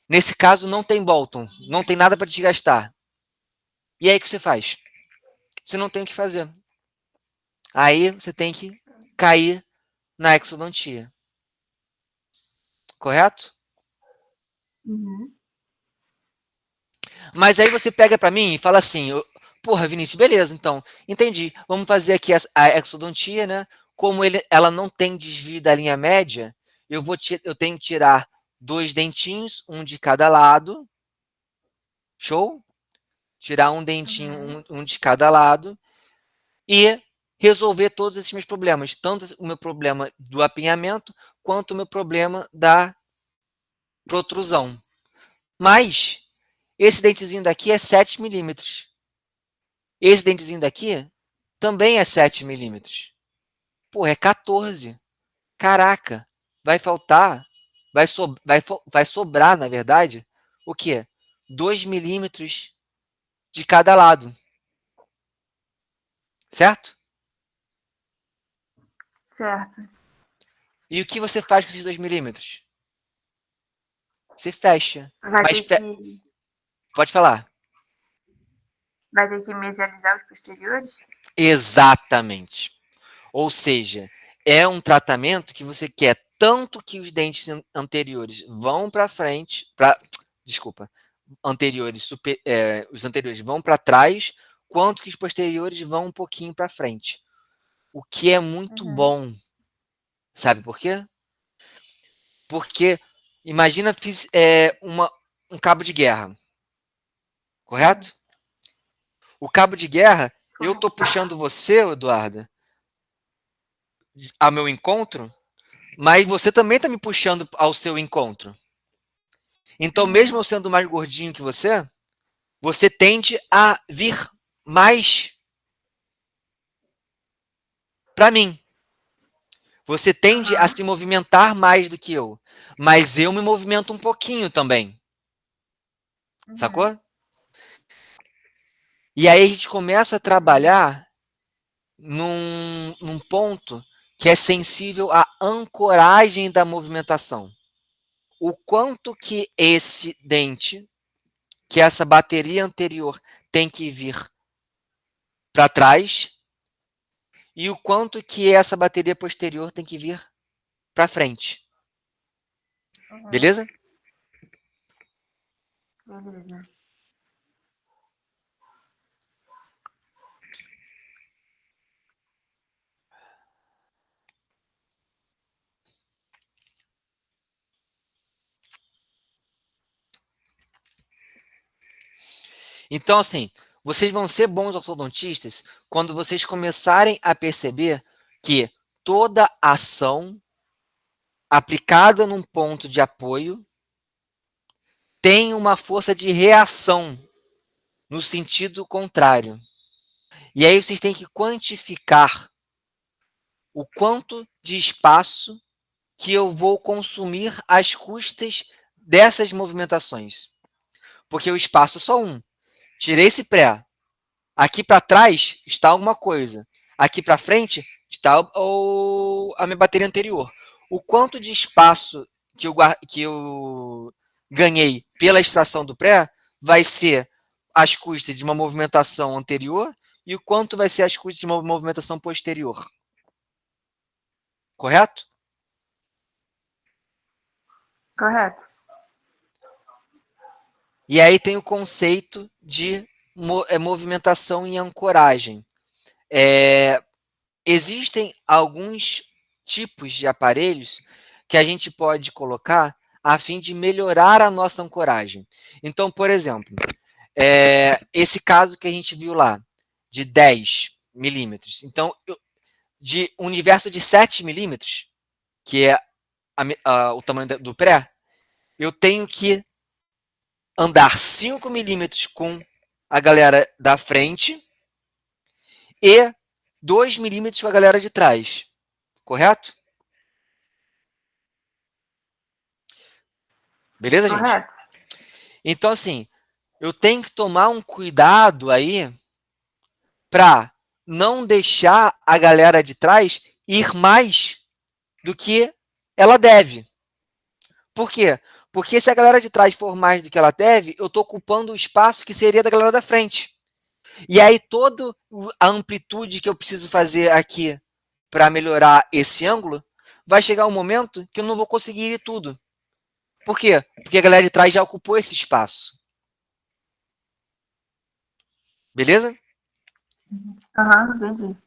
Nesse caso, não tem Bolton, não tem nada para desgastar. E aí o que você faz? Você não tem o que fazer. Aí você tem que cair na exodontia. Correto? Mas aí você pega para mim e fala assim, porra, Vinícius, beleza, então, entendi. Vamos fazer aqui a exodontia, né? Como ela não tem desvio da linha média, eu tenho que tirar 2 dentinhos, um de cada lado. Show? Tirar um dentinho, um de cada lado. E resolver todos esses meus problemas. Tanto o meu problema do apinhamento, quanto o meu problema da protrusão. Mas esse dentezinho daqui é 7 milímetros. Esse dentezinho daqui também é 7 milímetros. Pô, é 14. Caraca, vai faltar, vai sobrar, na verdade, o quê? 2 milímetros de cada lado. Certo? Certo. E o que você faz com esses 2 milímetros? Você fecha. Vai Mas ter que, pode falar. vai ter que mesializar os posteriores? Exatamente. Ou seja, é um tratamento que você quer tanto que os dentes anteriores vão para frente, desculpa, os anteriores vão para trás, quanto que os posteriores vão um pouquinho para frente. O que é muito Uhum. bom. Sabe por quê? Porque imagina um cabo de guerra, Uhum. correto? O cabo de guerra, eu tô Correto. puxando você, Eduarda, ao meu encontro, mas você também tá me puxando ao seu encontro. Então, mesmo Uhum. eu sendo mais gordinho que você tende a vir mais para mim. Você tende a Uhum. se movimentar mais do que eu. Mas eu me movimento um pouquinho também. Uhum. Sacou? E aí a gente começa a Entendi. trabalhar num ponto que é sensível à ancoragem da movimentação. O quanto que esse dente, que essa bateria anterior tem que vir para trás e o quanto que essa bateria posterior tem que vir para frente. Uhum. Beleza? Beleza. Então, assim, vocês vão ser bons ortodontistas quando vocês começarem a perceber que toda ação aplicada num ponto de apoio tem uma força de reação no sentido contrário. E aí vocês têm que quantificar o quanto de espaço que eu vou consumir às custas dessas movimentações. Porque o espaço é só um. Tirei esse pré. Aqui para trás está alguma coisa. Aqui para frente está a minha bateria anterior. O quanto de espaço que eu ganhei pela extração do pré vai ser às custas de uma movimentação anterior e o quanto vai ser às custas de uma movimentação posterior. Correto? Correto. E aí tem o conceito de movimentação e ancoragem. É, existem alguns tipos de aparelhos que a gente pode colocar a fim de melhorar a nossa ancoragem. Então, por exemplo, esse caso que a gente viu lá, de 10 milímetros. Então, de um universo de 7 milímetros, que é o tamanho do pré, eu tenho que andar 5 milímetros com a galera da frente e 2 milímetros com a galera de trás. Correto? Beleza, gente? Correto. Então, assim, eu tenho que tomar um cuidado aí para não deixar a galera de trás ir mais do que ela deve. Por quê? Porque se a galera de trás for mais do que ela deve, eu estou ocupando o espaço que seria da galera da frente. E aí toda a amplitude que eu preciso fazer aqui para melhorar esse ângulo, vai chegar um momento que eu não vou conseguir ir tudo. Por quê? Porque a galera de trás já ocupou esse espaço. Beleza? Aham, entendi.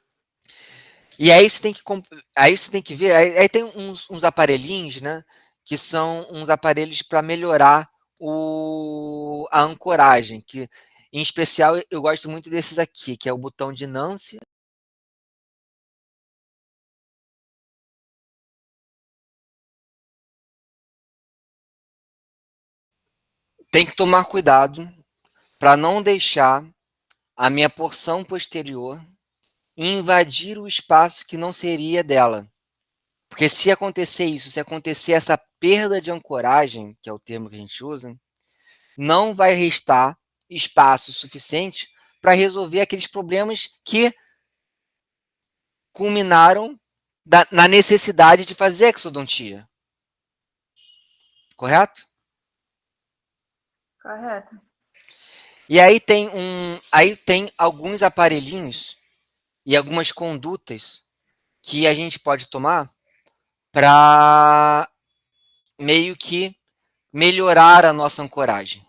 E aí você tem que ver, aí tem uns aparelhinhos, né, que são uns aparelhos para melhorar a ancoragem, que em especial eu gosto muito desses aqui, que é o botão de Nancy tem que tomar cuidado para não deixar a minha porção posterior invadir o espaço que não seria dela. Porque se acontecer isso, se acontecer essa perda de ancoragem, que é o termo que a gente usa, não vai restar espaço suficiente para resolver aqueles problemas que culminaram na necessidade de fazer exodontia. Correto? Correto. E aí tem alguns aparelhinhos e algumas condutas que a gente pode tomar para meio que melhorar a nossa ancoragem.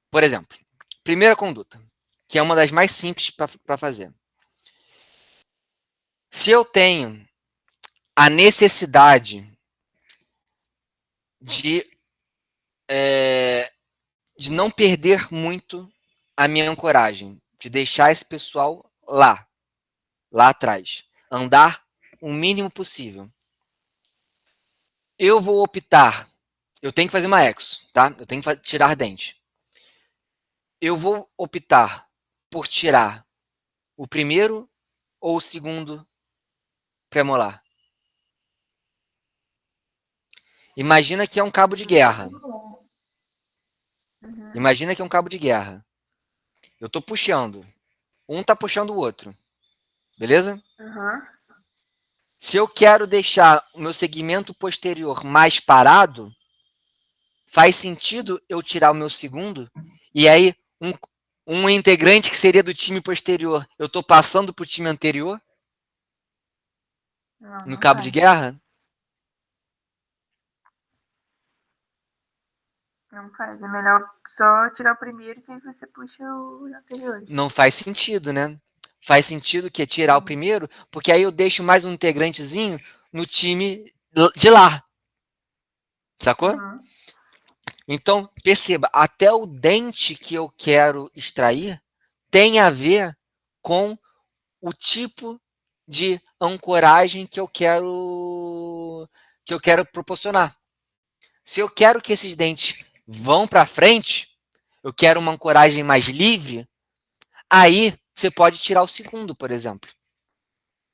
Por exemplo, primeira conduta, que é uma das mais simples para fazer. Se eu tenho a necessidade de, é, de não perder muito a minha ancoragem, de deixar esse pessoal lá atrás, andar o mínimo possível. Eu vou optar, eu tenho que fazer uma exo, tá? Eu tenho que tirar dente. Eu vou optar por tirar o primeiro ou o segundo premolar. Imagina que é um cabo de guerra. Uhum. Imagina que é um cabo de guerra. Eu estou puxando. Um está puxando o outro. Beleza? Uhum. Se eu quero deixar o meu segmento posterior mais parado, faz sentido eu tirar o meu segundo e aí um integrante que seria do time posterior, eu estou passando para o time anterior Não, no não cabo de faz. guerra? Não faz. É melhor só tirar o primeiro que aí você puxa os anteriores. Não faz sentido, né? Faz sentido que é tirar o Sim. primeiro, porque aí eu deixo mais um integrantezinho no time de lá, sacou? Uhum. Então, perceba, até o dente que eu quero extrair tem a ver com o tipo de ancoragem que eu quero proporcionar. Se eu quero que esses dentes vão para frente, eu quero uma ancoragem mais livre, aí você pode tirar o segundo, por exemplo.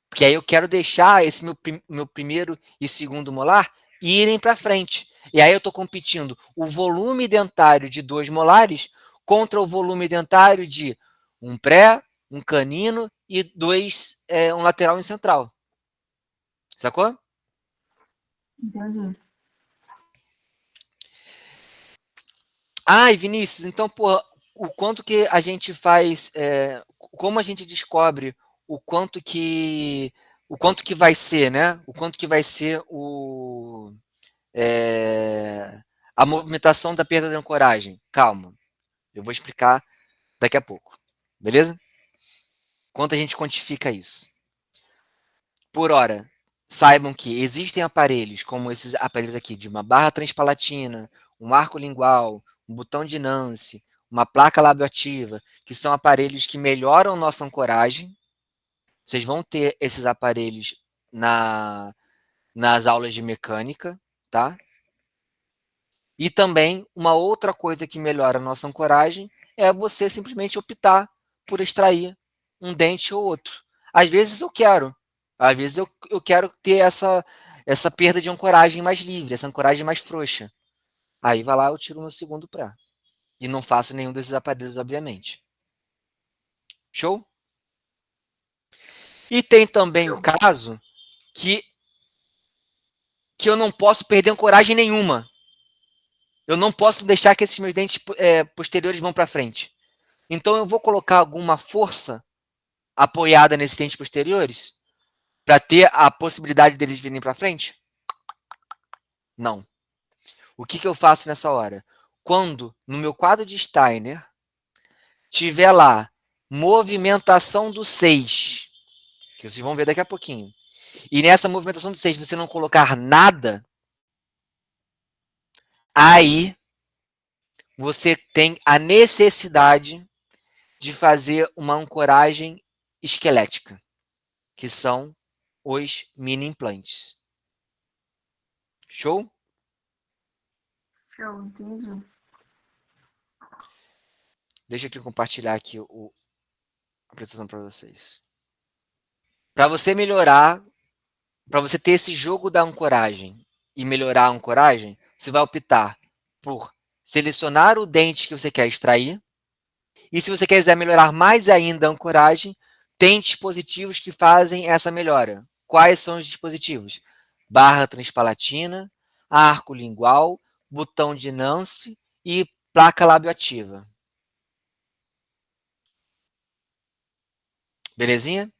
Porque aí eu quero deixar esse meu primeiro e segundo molar irem para frente. E aí eu estou competindo o volume dentário de 2 molares contra o volume dentário de um pré, um canino e um lateral e um central. Sacou? Entendi. Ah, e Vinícius, então, porra, o quanto que a gente faz, como a gente descobre o quanto que o quanto que vai ser, né? O quanto que vai ser é, a movimentação da perda de ancoragem. Calma, eu vou explicar daqui a pouco, beleza? Quanto a gente quantifica isso? Por hora, saibam que existem aparelhos, como esses aparelhos aqui, de uma barra transpalatina, um arco lingual, um botão de Nance, uma placa labioativa, que são aparelhos que melhoram nossa ancoragem. Vocês vão ter esses aparelhos na, nas aulas de mecânica, tá? E também uma outra coisa que melhora a nossa ancoragem é você simplesmente optar por extrair um dente ou outro. Às vezes eu quero, às vezes eu quero ter essa perda de ancoragem mais livre, essa ancoragem mais frouxa. Aí vai lá, eu tiro o meu segundo pré. E não faço nenhum desses aparelhos, obviamente. Show? E tem também o Show. caso que, que eu não posso perder ancoragem nenhuma. Eu não posso deixar que esses meus dentes posteriores vão para frente. Então eu vou colocar alguma força apoiada nesses dentes posteriores para ter a possibilidade deles virem para frente? Não. O que eu faço nessa hora? Quando no meu quadro de Steiner tiver lá movimentação do 6, que vocês vão ver daqui a pouquinho, e nessa movimentação do 6 você não colocar nada, aí você tem a necessidade de fazer uma ancoragem esquelética, que são os mini implantes. Show? Show, entendi. Deixa eu aqui compartilhar aqui a apresentação para vocês. Para você melhorar, para você ter esse jogo da ancoragem e melhorar a ancoragem, você vai optar por selecionar o dente que você quer extrair. E se você quiser melhorar mais ainda a ancoragem, tem dispositivos que fazem essa melhora. Quais são os dispositivos? Barra transpalatina, arco lingual, botão de Nance e placa labioativa. Belezinha?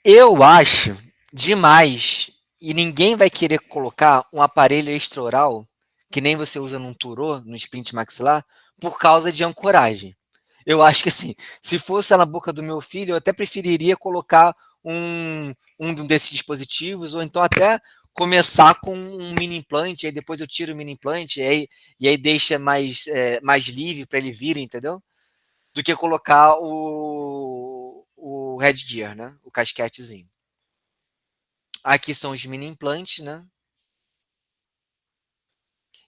Eu acho demais, e ninguém vai querer colocar um aparelho extraoral, que nem você usa num turô, no sprint maxilar, por causa de ancoragem. Eu acho que assim, se fosse na boca do meu filho, eu até preferiria colocar um desses dispositivos, ou então até começar com um mini implante, aí depois eu tiro o mini implante, e aí deixa mais livre para ele vir, entendeu? Do que colocar o headgear, né? O casquetezinho. Aqui são os mini implantes, né?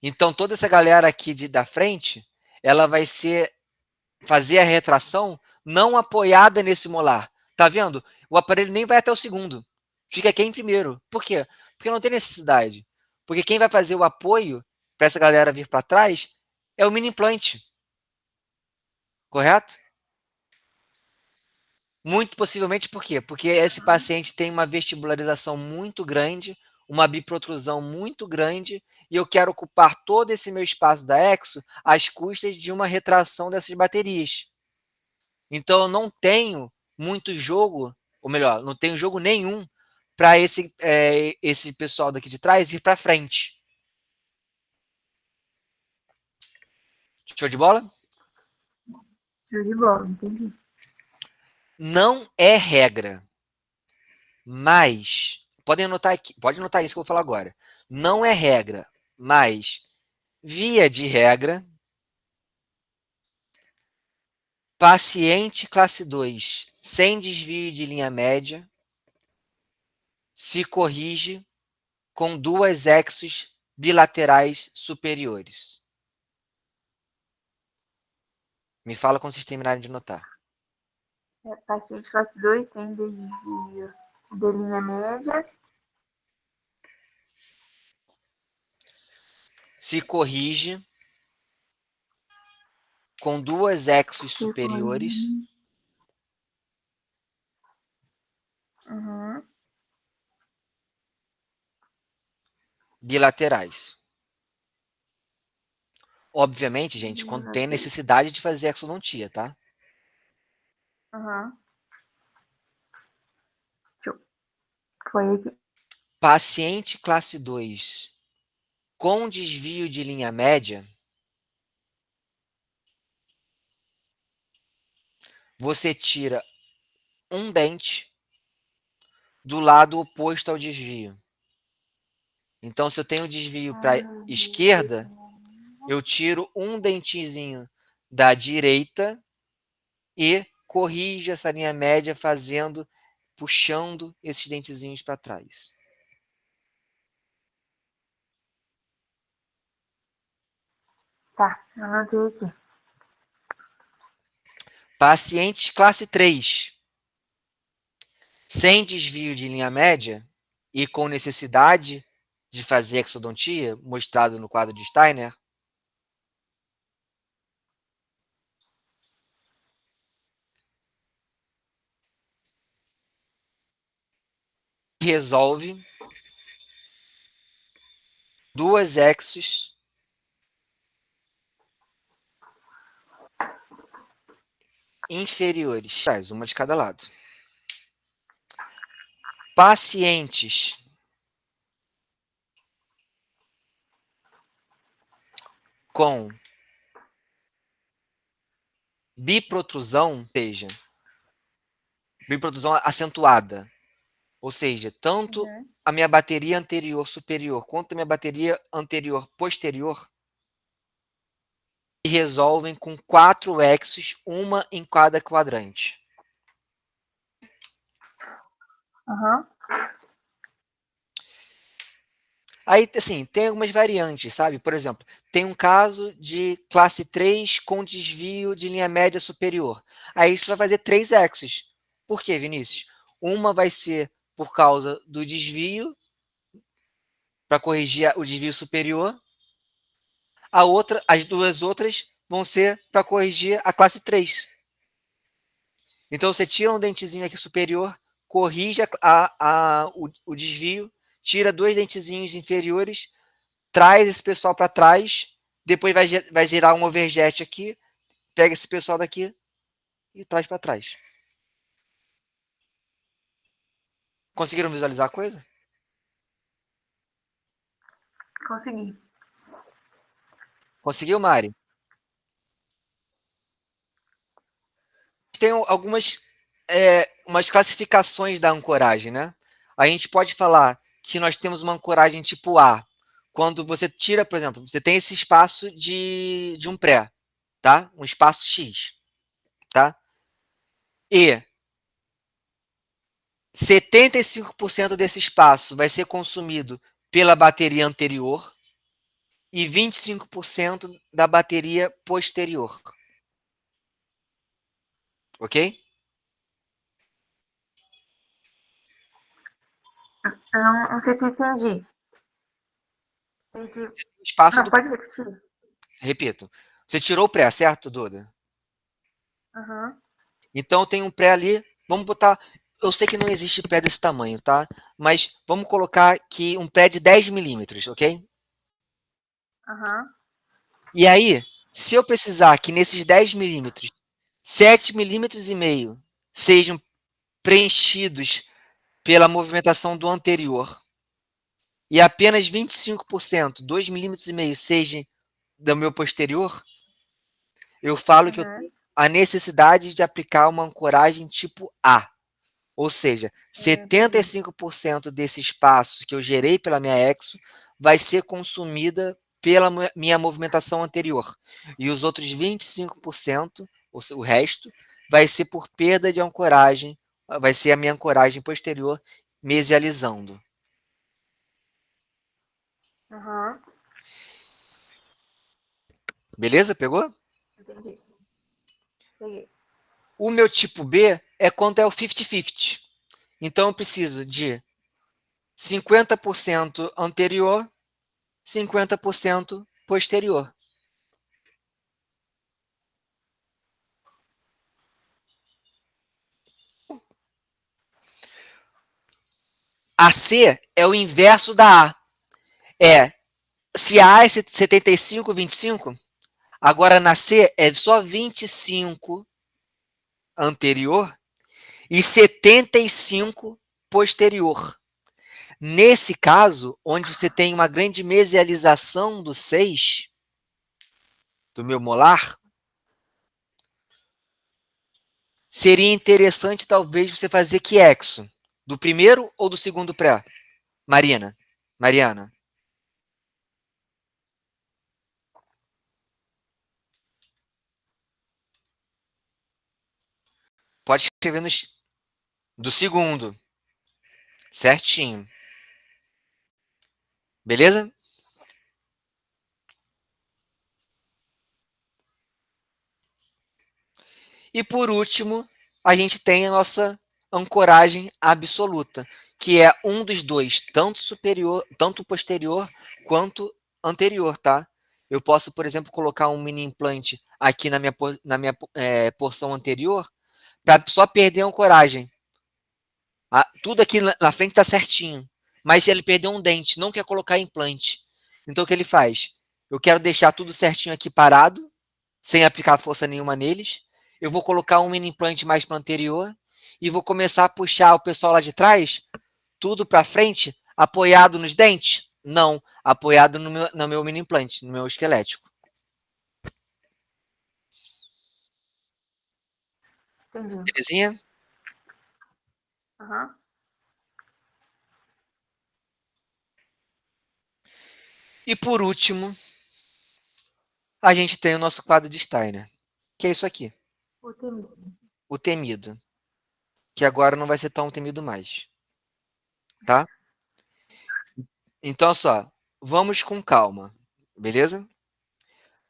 Então toda essa galera aqui da frente, ela vai fazer a retração não apoiada nesse molar. Tá vendo? O aparelho nem vai até o segundo. Fica aqui em primeiro. Por quê? Porque não tem necessidade. Porque quem vai fazer o apoio para essa galera vir para trás é o mini implante. Correto? Muito possivelmente por quê? Porque esse paciente tem uma vestibularização muito grande, uma biprotrusão muito grande, e eu quero ocupar todo esse meu espaço da exo às custas de uma retração dessas baterias. Então eu não tenho muito jogo, ou melhor, não tenho jogo nenhum para esse pessoal daqui de trás ir para frente. Show de bola? Show de bola, entendi. Não é regra, mas podem anotar aqui, pode anotar isso que eu vou falar agora. Não é regra, mas via de regra, paciente classe 2 sem desvio de linha média se corrige com duas exos bilaterais superiores. Me fala quando vocês terminarem de anotar. Paciente classe 2 tem desvio de linha média. Se corrige com duas exos superiores Uhum. bilaterais. Obviamente, gente, quando tem necessidade de fazer exodontia, tá? Uhum. Foi aqui. Paciente classe 2 com desvio de linha média, você tira um dente do lado oposto ao desvio. Então, se eu tenho desvio para a esquerda, eu tiro um dentezinho da direita e corrijo essa linha média puxando esses dentezinhos para trás. Tá, anotei aqui. Pacientes classe 3, sem desvio de linha média e com necessidade de fazer exodontia, mostrado no quadro de Steiner, resolve duas exos inferiores, uma de cada lado. Pacientes com biprotrusão, seja, biprotrusão acentuada, ou seja, tanto a minha bateria anterior superior quanto a minha bateria anterior posterior se resolvem com 4 exos, uma em cada quadrante. Uhum. Aí, assim, tem algumas variantes, sabe? Por exemplo, tem um caso de classe 3 com desvio de linha média superior. Aí você vai fazer 3 exos. Por quê, Vinícius? Uma vai ser por causa do desvio, para corrigir o desvio superior. A outra, as duas outras vão ser para corrigir a classe 3. Então você tira um dentezinho aqui superior, corrige o desvio, tira dois dentezinhos inferiores, traz esse pessoal para trás, depois vai gerar um overjet aqui, pega esse pessoal daqui e traz para trás. Conseguiram visualizar a coisa? Consegui. Conseguiu, Mari? Tem algumas umas classificações da ancoragem, né? A gente pode falar que nós temos uma ancoragem tipo A, quando você tira, por exemplo, você tem esse espaço de um pré, tá? Um espaço X, tá? E 75% desse espaço vai ser consumido pela bateria anterior e 25% da bateria posterior. Ok? Eu não sei se eu entendi. Entendi. Espaço Não, do. pode repetir. Repito. Você tirou o pré, certo, Duda? Aham. Então tem um pré ali. Vamos botar. Eu sei que não existe pré desse tamanho, tá? Mas vamos colocar aqui um pré de 10 milímetros, ok? Aham. E aí, se eu precisar que nesses 10 milímetros, 7 milímetros e meio sejam preenchidos pela movimentação do anterior e apenas 25%, 2 milímetros e meio, seja do meu posterior, eu falo que eu Uhum. tenho a necessidade de aplicar uma ancoragem tipo A. Ou seja, Entendi. 75% desse espaço que eu gerei pela minha exo vai ser consumida pela minha movimentação anterior. E os outros 25%, o resto, vai ser por perda de ancoragem, vai ser a minha ancoragem posterior mesializando. Aham. Beleza? Pegou? Entendi. Peguei. O meu tipo B é quando é o 50-50. Então eu preciso de 50% anterior, 50% posterior. A C é o inverso da A. É, se a A é 75, 25, agora na C é só 25 anterior e 75 posterior. Nesse caso, onde você tem uma grande mesialização do 6, do meu molar, seria interessante talvez você fazer quiexo. Do primeiro ou do segundo pré? Marina. Mariana. Pode escrever do segundo. Certinho. Beleza? E por último, a gente tem a nossa ancoragem absoluta, que é um dos dois, tanto superior, tanto posterior quanto anterior, tá? Eu posso, por exemplo, colocar um mini implante aqui na minha porção anterior para só perder a ancoragem. Tudo aqui na frente está certinho, mas ele perdeu um dente, não quer colocar implante. Então o que ele faz? Eu quero deixar tudo certinho aqui parado, sem aplicar força nenhuma neles. Eu vou colocar um mini implante mais para o anterior e vou começar a puxar o pessoal lá de trás, tudo para frente, apoiado nos dentes? Não, apoiado no meu mini implante, no meu esquelético. Entendi. Belezinha? Aham. E por último, a gente tem o nosso quadro de Steiner, que é isso aqui, O temido. o temido, que agora não vai ser tão temido mais, tá? Então, só, vamos com calma, beleza?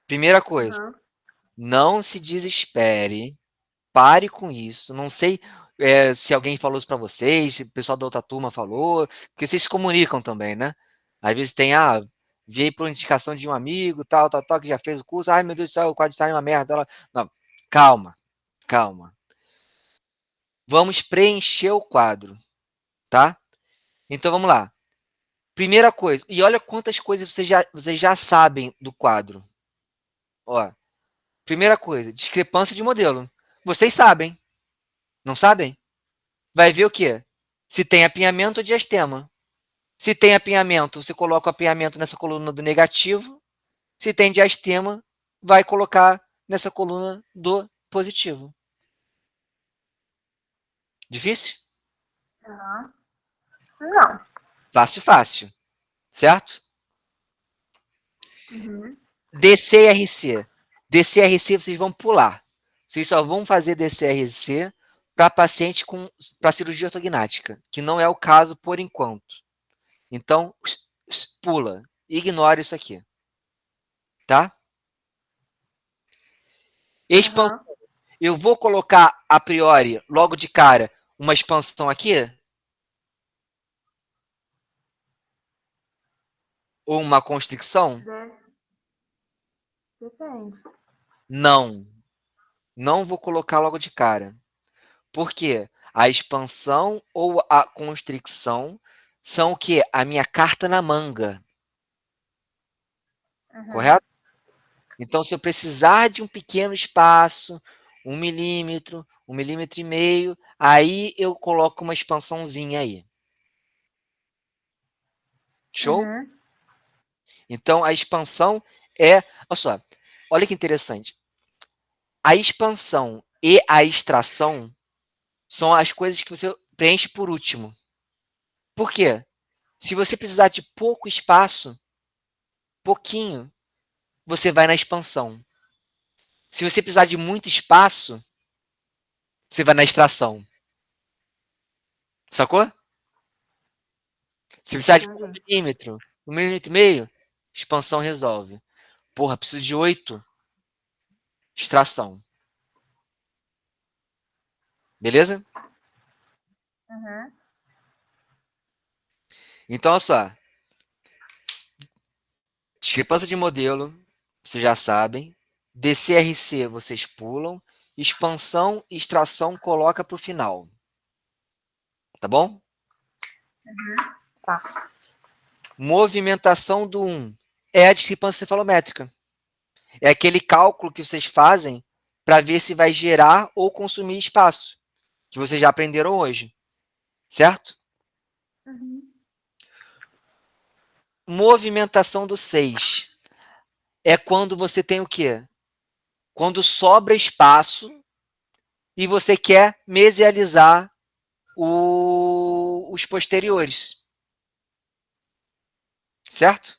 Primeira coisa, Aham. não se desespere, pare com isso. Não sei, se alguém falou isso pra vocês, se o pessoal da outra turma falou, porque vocês se comunicam também, né? Às vezes tem, vi aí por indicação de um amigo, tal, tal, tal, que já fez o curso. Ai, meu Deus do céu, o quadro está em uma merda. Não, calma, calma. Vamos preencher o quadro, tá? Então vamos lá. Primeira coisa, e olha quantas coisas vocês já sabem do quadro. Ó, primeira coisa, discrepância de modelo. Vocês sabem, não sabem? Vai ver o quê? Se tem apinhamento ou diastema. Se tem apinhamento, você coloca o apinhamento nessa coluna do negativo. Se tem diastema, vai colocar nessa coluna do positivo. Difícil? Aham. Não. Fácil, fácil. Certo? Uhum. DCRC. DCRC vocês vão pular. Vocês só vão fazer DCRC para paciente para cirurgia ortognática, que não é o caso por enquanto. Então, pula. Ignora isso aqui. Tá? Expansão. Aham. Eu vou colocar a priori, logo de cara, uma expansão aqui? Ou uma constricção? Depende. Não. Não vou colocar logo de cara. Por quê? A expansão ou a constricção são o quê? A minha carta na manga. Uhum. Correto? Então, se eu precisar de um pequeno espaço, 1 milímetro, 1,5 milímetros, aí eu coloco uma expansãozinha aí. Show? Uhum. Então, a expansão é. Olha só, olha que interessante. A expansão e a extração são as coisas que você preenche por último. Por quê? Se você precisar de pouco espaço, pouquinho, você vai na expansão. Se você precisar de muito espaço, você vai na extração. Sacou? Se precisar de Entendi. 1 milímetro, 1,5 milímetros, expansão resolve. Porra, preciso de 8, extração. Beleza? Uhum. Então, olha só. Discrepância de modelo, vocês já sabem. DCRC, vocês pulam. Expansão e extração coloca para o final. Tá bom? Tá. Movimentação do 1 é a discrepância cefalométrica. É aquele cálculo que vocês fazem para ver se vai gerar ou consumir espaço, que vocês já aprenderam hoje, certo? Uhum. Movimentação do 6 é quando você tem o quê? Quando sobra espaço e você quer mesializar os posteriores, certo?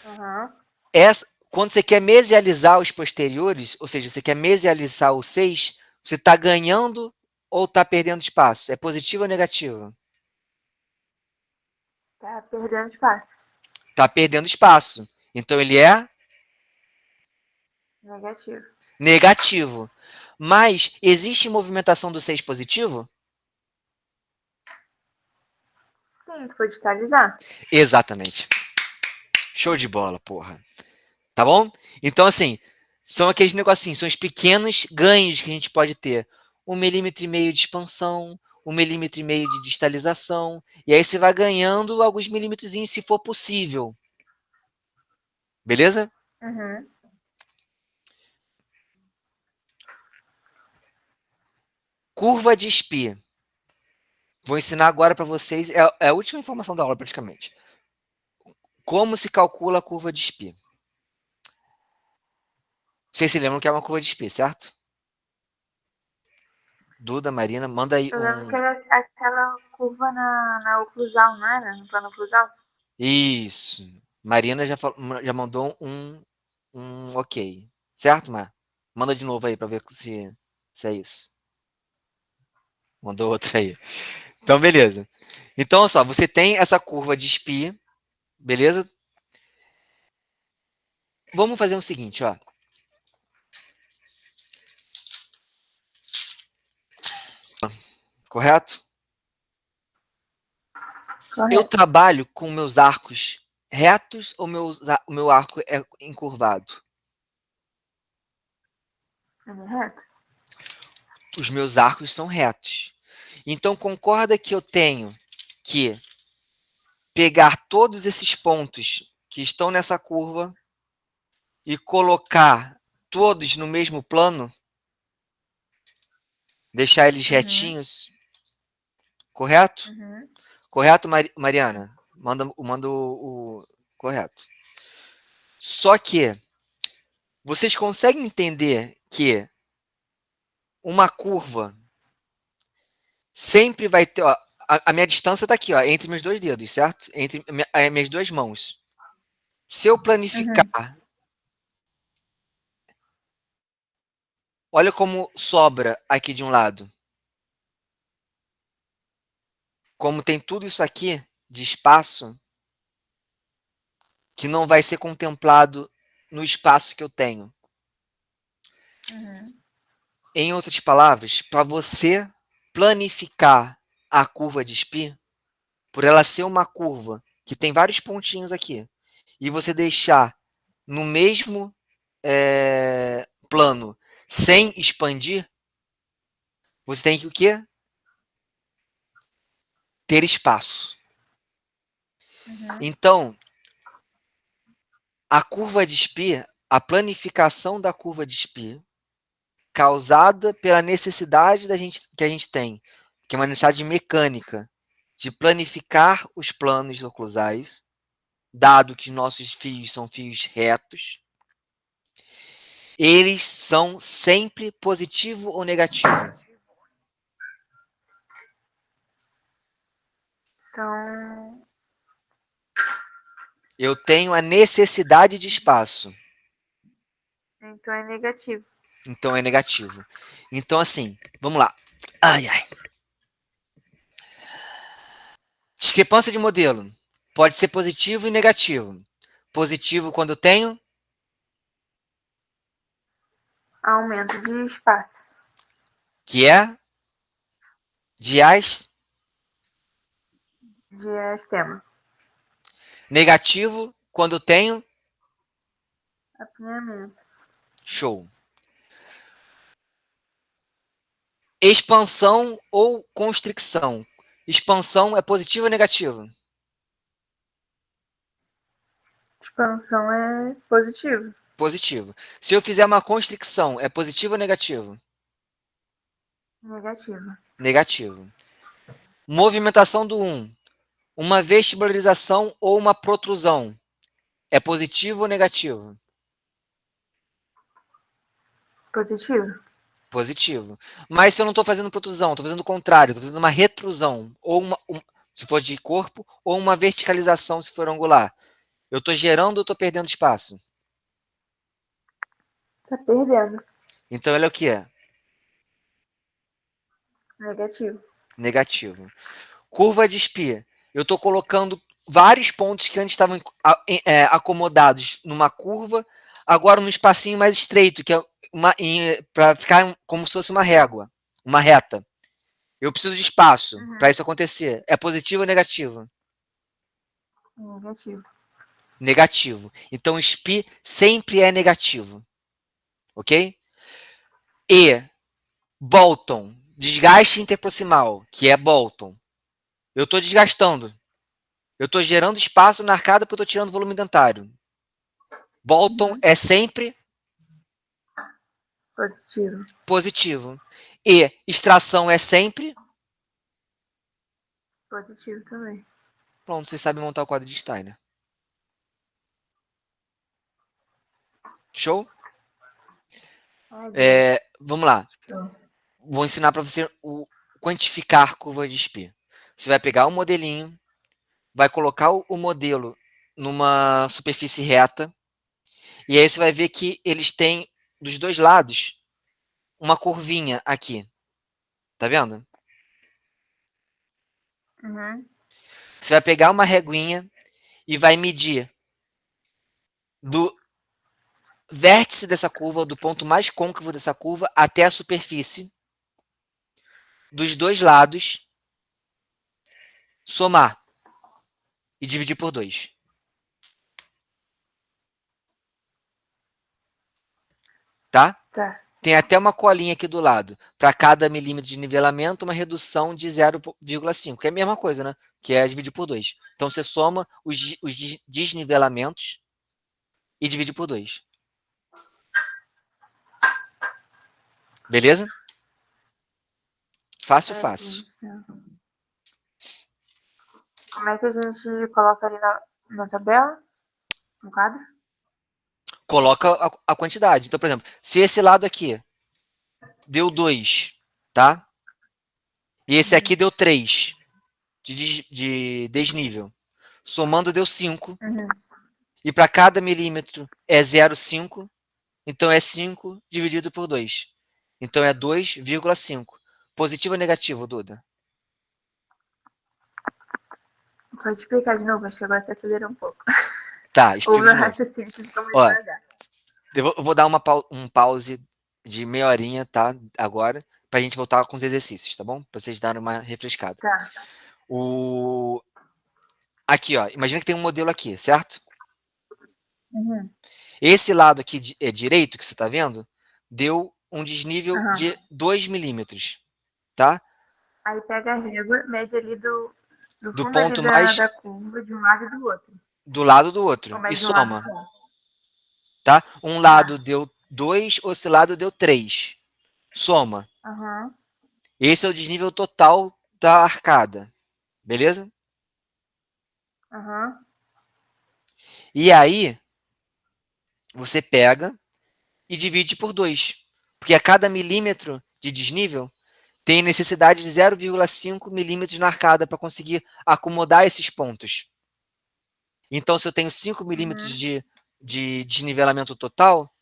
Aham. Quando você quer mesializar os posteriores, ou seja, você quer mesializar o 6, você está ganhando ou está perdendo espaço? É positivo ou negativo? Tá perdendo espaço. Está perdendo espaço. Então ele é Negativo. negativo. Mas existe movimentação do 6 positivo? Sim, se for descalisar. Exatamente. Show de bola, porra. Tá bom? Então, assim, são aqueles negocinhos, são os pequenos ganhos que a gente pode ter. 1,5 milímetros de expansão, 1,5 milímetros de distalização, e aí você vai ganhando alguns milímetros se for possível. Beleza? Uhum. Curva de Spee. Vou ensinar agora para vocês, é a última informação da aula praticamente. Como se calcula a curva de Spee. Vocês se lembram que é uma curva de Spee, certo? Duda, Marina, manda aí Eu lembro que um. era aquela curva na oclusal, não era? No plano oclusal? Isso. Marina já mandou um ok. Certo, Mar? Manda de novo aí para ver se é isso. Mandou outra aí. Então, beleza. Então, olha só, você tem essa curva de Spee, Beleza? Vamos fazer o seguinte, ó. Correto? Eu Correto. trabalho com meus arcos retos ou o meu arco é encurvado? Ele é reto? Os meus arcos são retos. Então concorda que eu tenho que pegar todos esses pontos que estão nessa curva e colocar todos no mesmo plano, deixar eles Uhum. retinhos, correto? Uhum. Correto, Mariana? Manda correto. Só que vocês conseguem entender que uma curva sempre vai ter, ó, a minha distância está aqui, ó, entre meus dois dedos, certo? Entre minhas duas mãos. Se eu Uhum. planificar, olha como sobra aqui de um lado. Como tem tudo isso aqui de espaço que não vai ser contemplado no espaço que eu tenho. Uhum. Em outras palavras, para você planificar a curva de Spee, por ela ser uma curva que tem vários pontinhos aqui, e você deixar no mesmo plano sem expandir, você tem que o quê? Ter espaço. Uhum. Então, a curva de Spee, a planificação da curva de Spee, causada pela necessidade que a gente tem, que é uma necessidade mecânica de planificar os planos oclusais, dado que nossos fios são fios retos, eles são sempre positivo ou negativo. Então, Eu tenho a necessidade de espaço, então é negativo. então é negativo. Então, assim, vamos lá. Ai, ai. Discrepância de modelo. Pode ser positivo e negativo. Positivo quando eu tenho, Aumento de espaço. que é dias. Diastema. Negativo quando eu tenho, Apinhamento. show. Expansão ou constricção. Expansão é positivo ou negativo? Expansão é positivo. Positivo. Se eu fizer uma constricção, é positivo ou negativo? Negativo. Negativo. Movimentação do 1. Uma vestibularização ou uma protrusão. É positivo ou negativo? Positivo. Positivo. Mas se eu não estou fazendo protrusão, estou fazendo o contrário, estou fazendo uma retrusão, ou se for de corpo, ou uma verticalização se for angular. Eu estou gerando ou estou perdendo espaço? Tá perdendo. Então ele é o que é? Negativo. Negativo. Curva de Spee. Eu estou colocando vários pontos que antes estavam acomodados numa curva, agora num espacinho mais estreito, que é para ficar como se fosse uma régua, uma reta. Eu preciso de espaço para Uhum. isso acontecer. É positivo ou negativo? Negativo. Negativo. Então o Spee sempre é negativo. Ok? E Bolton, desgaste interproximal, que é Bolton. Eu estou desgastando. Eu estou gerando espaço na arcada porque eu estou tirando volume dentário. Bolton Uhum. é sempre Positivo. positivo. E extração é sempre. Positivo também. Pronto, vocês sabem montar o quadro de Steiner. Show? Ai, Deus. Vamos lá. Show. Vou ensinar para você quantificar curva de Spee. Você vai pegar o modelinho, vai colocar o modelo numa superfície reta, e aí você vai ver que eles têm, dos dois lados, uma curvinha aqui. Tá vendo? Uhum. Você vai pegar uma reguinha e vai medir do vértice dessa curva, do ponto mais côncavo dessa curva, até a superfície dos dois lados, somar e dividir por 2. Tá? Tá. Tem até uma colinha aqui do lado. Para cada milímetro de nivelamento, uma redução de 0,5, que é a mesma coisa, né? Que é dividir por 2. Então, você soma os desnivelamentos e divide por 2. Beleza? Fácil, fácil. Como é que a gente coloca ali na tabela? No quadro? Coloca a quantidade. Então, por exemplo, se esse lado aqui deu 2, tá? E esse aqui deu 3 de desnível. Somando deu 5. Uhum. E para cada milímetro é 0,5. Então é 5 dividido por 2. Então é 2,5. Positivo ou negativo, Duda? Pode explicar de novo, acho que agora você acelerou um pouco. Tá, O explico meu de novo. raciocínio ficou mais Ó, devagar. eu vou dar um pause de meia horinha, tá? Agora, pra gente voltar com os exercícios, tá bom? Pra vocês darem uma refrescada. Tá. Aqui, ó. Imagina que tem um modelo aqui, certo? Uhum. Esse lado aqui direito, que você tá vendo, deu um desnível Uhum. de 2 milímetros, tá? Aí pega a régua, mede ali do Do fundo ali ponto da mais curva, de um lado e do outro. do lado do Ou outro. E mede de um lado soma, só. tá? Um lado Tá. deu 2, outro lado deu 3. Soma. Uhum. Esse é o desnível total da arcada. Beleza? Uhum. E aí, você pega e divide por 2. Porque a cada milímetro de desnível tem necessidade de 0,5 milímetros na arcada para conseguir acomodar esses pontos. Então, se eu tenho 5 milímetros Uhum. de desnivelamento total,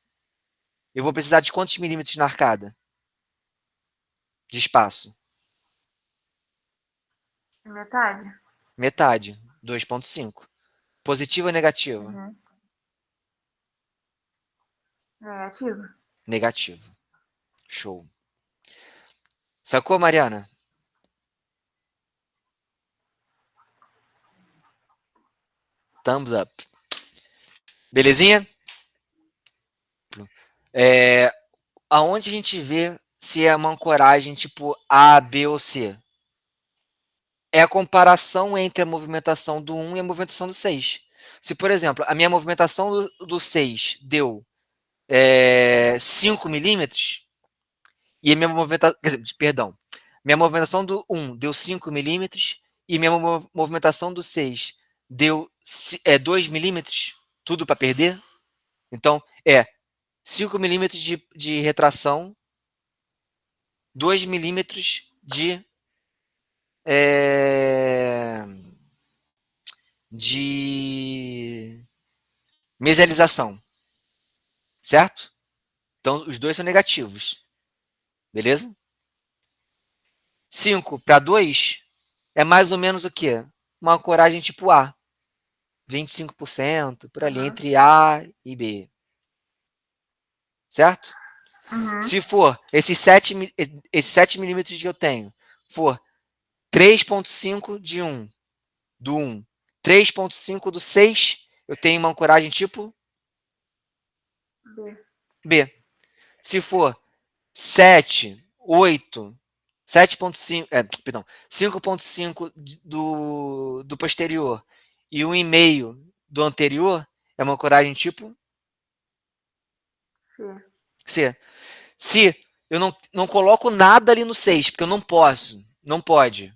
eu vou precisar de quantos milímetros na arcada? De espaço? Metade? Metade. 2,5. Positivo ou negativo? Uhum. Negativo? Negativo. Show. Sacou, Mariana? Thumbs up. Belezinha? Aonde a gente vê se é uma ancoragem tipo A, B ou C? É a comparação entre a movimentação do 1 e a movimentação do 6. Se, por exemplo, a minha movimentação do 6 deu 5 milímetros, e a minha movimentação, perdão, minha movimentação do 1 deu 5 milímetros, e minha movimentação do 6 deu 2 milímetros, tudo para perder. Então, 5 milímetros de retração, 2 milímetros é, de mesialização, certo? Então, os dois são negativos, beleza? 5 para 2 é mais ou menos o quê? Uma ancoragem tipo A, 25%, por ali, Uhum. entre A e B, certo? Uhum. Se for esses 7 milímetros que eu tenho, for 3,5 de 1, do 1, 3,5 do 6, eu tenho uma ancoragem tipo B. B. Se for 7, 8, 7,5, perdão, 5,5 do posterior e 1,5 do anterior, é uma ancoragem tipo C. C. Se eu não coloco nada ali no 6, porque eu não posso, não pode.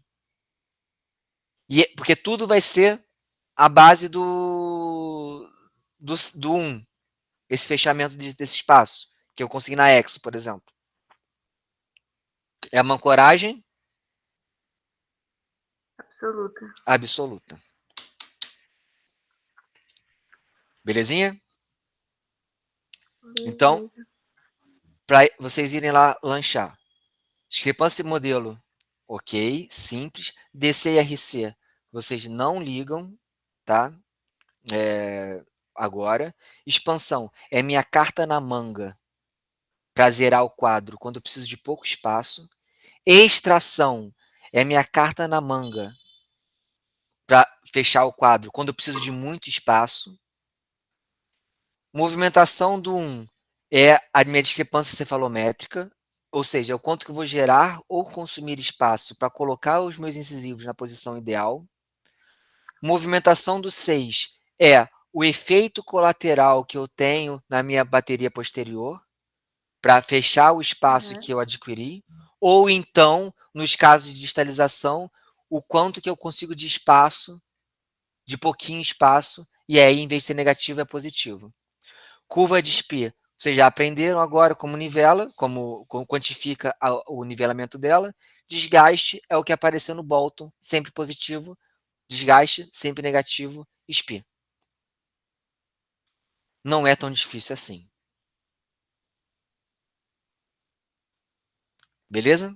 Porque tudo vai ser a base do 1, esse fechamento desse espaço, que eu consegui na Exo, por exemplo. É uma ancoragem Absoluta. absoluta. Belezinha? Então, Beleza. para vocês irem lá lanchar. Discrepância de modelo, ok, simples. DC e RC, vocês não ligam, tá? agora. Expansão é minha carta na manga para zerar o quadro quando eu preciso de pouco espaço. Extração é minha carta na manga para fechar o quadro quando eu preciso de muito espaço. Movimentação do 1 é a minha discrepância cefalométrica, ou seja, é o quanto que eu vou gerar ou consumir espaço para colocar os meus incisivos na posição ideal. Movimentação do 6 é o efeito colateral que eu tenho na minha bateria posterior para fechar o espaço Uhum. que eu adquiri, ou então, nos casos de distalização, o quanto que eu consigo de espaço, de pouquinho espaço, e aí, em vez de ser negativo, é positivo. Curva de Spee, vocês já aprenderam agora como nivela, como quantifica o nivelamento dela. Desgaste é o que apareceu no Bolton, sempre positivo. Desgaste, sempre negativo. Spee. Não é tão difícil assim. Beleza?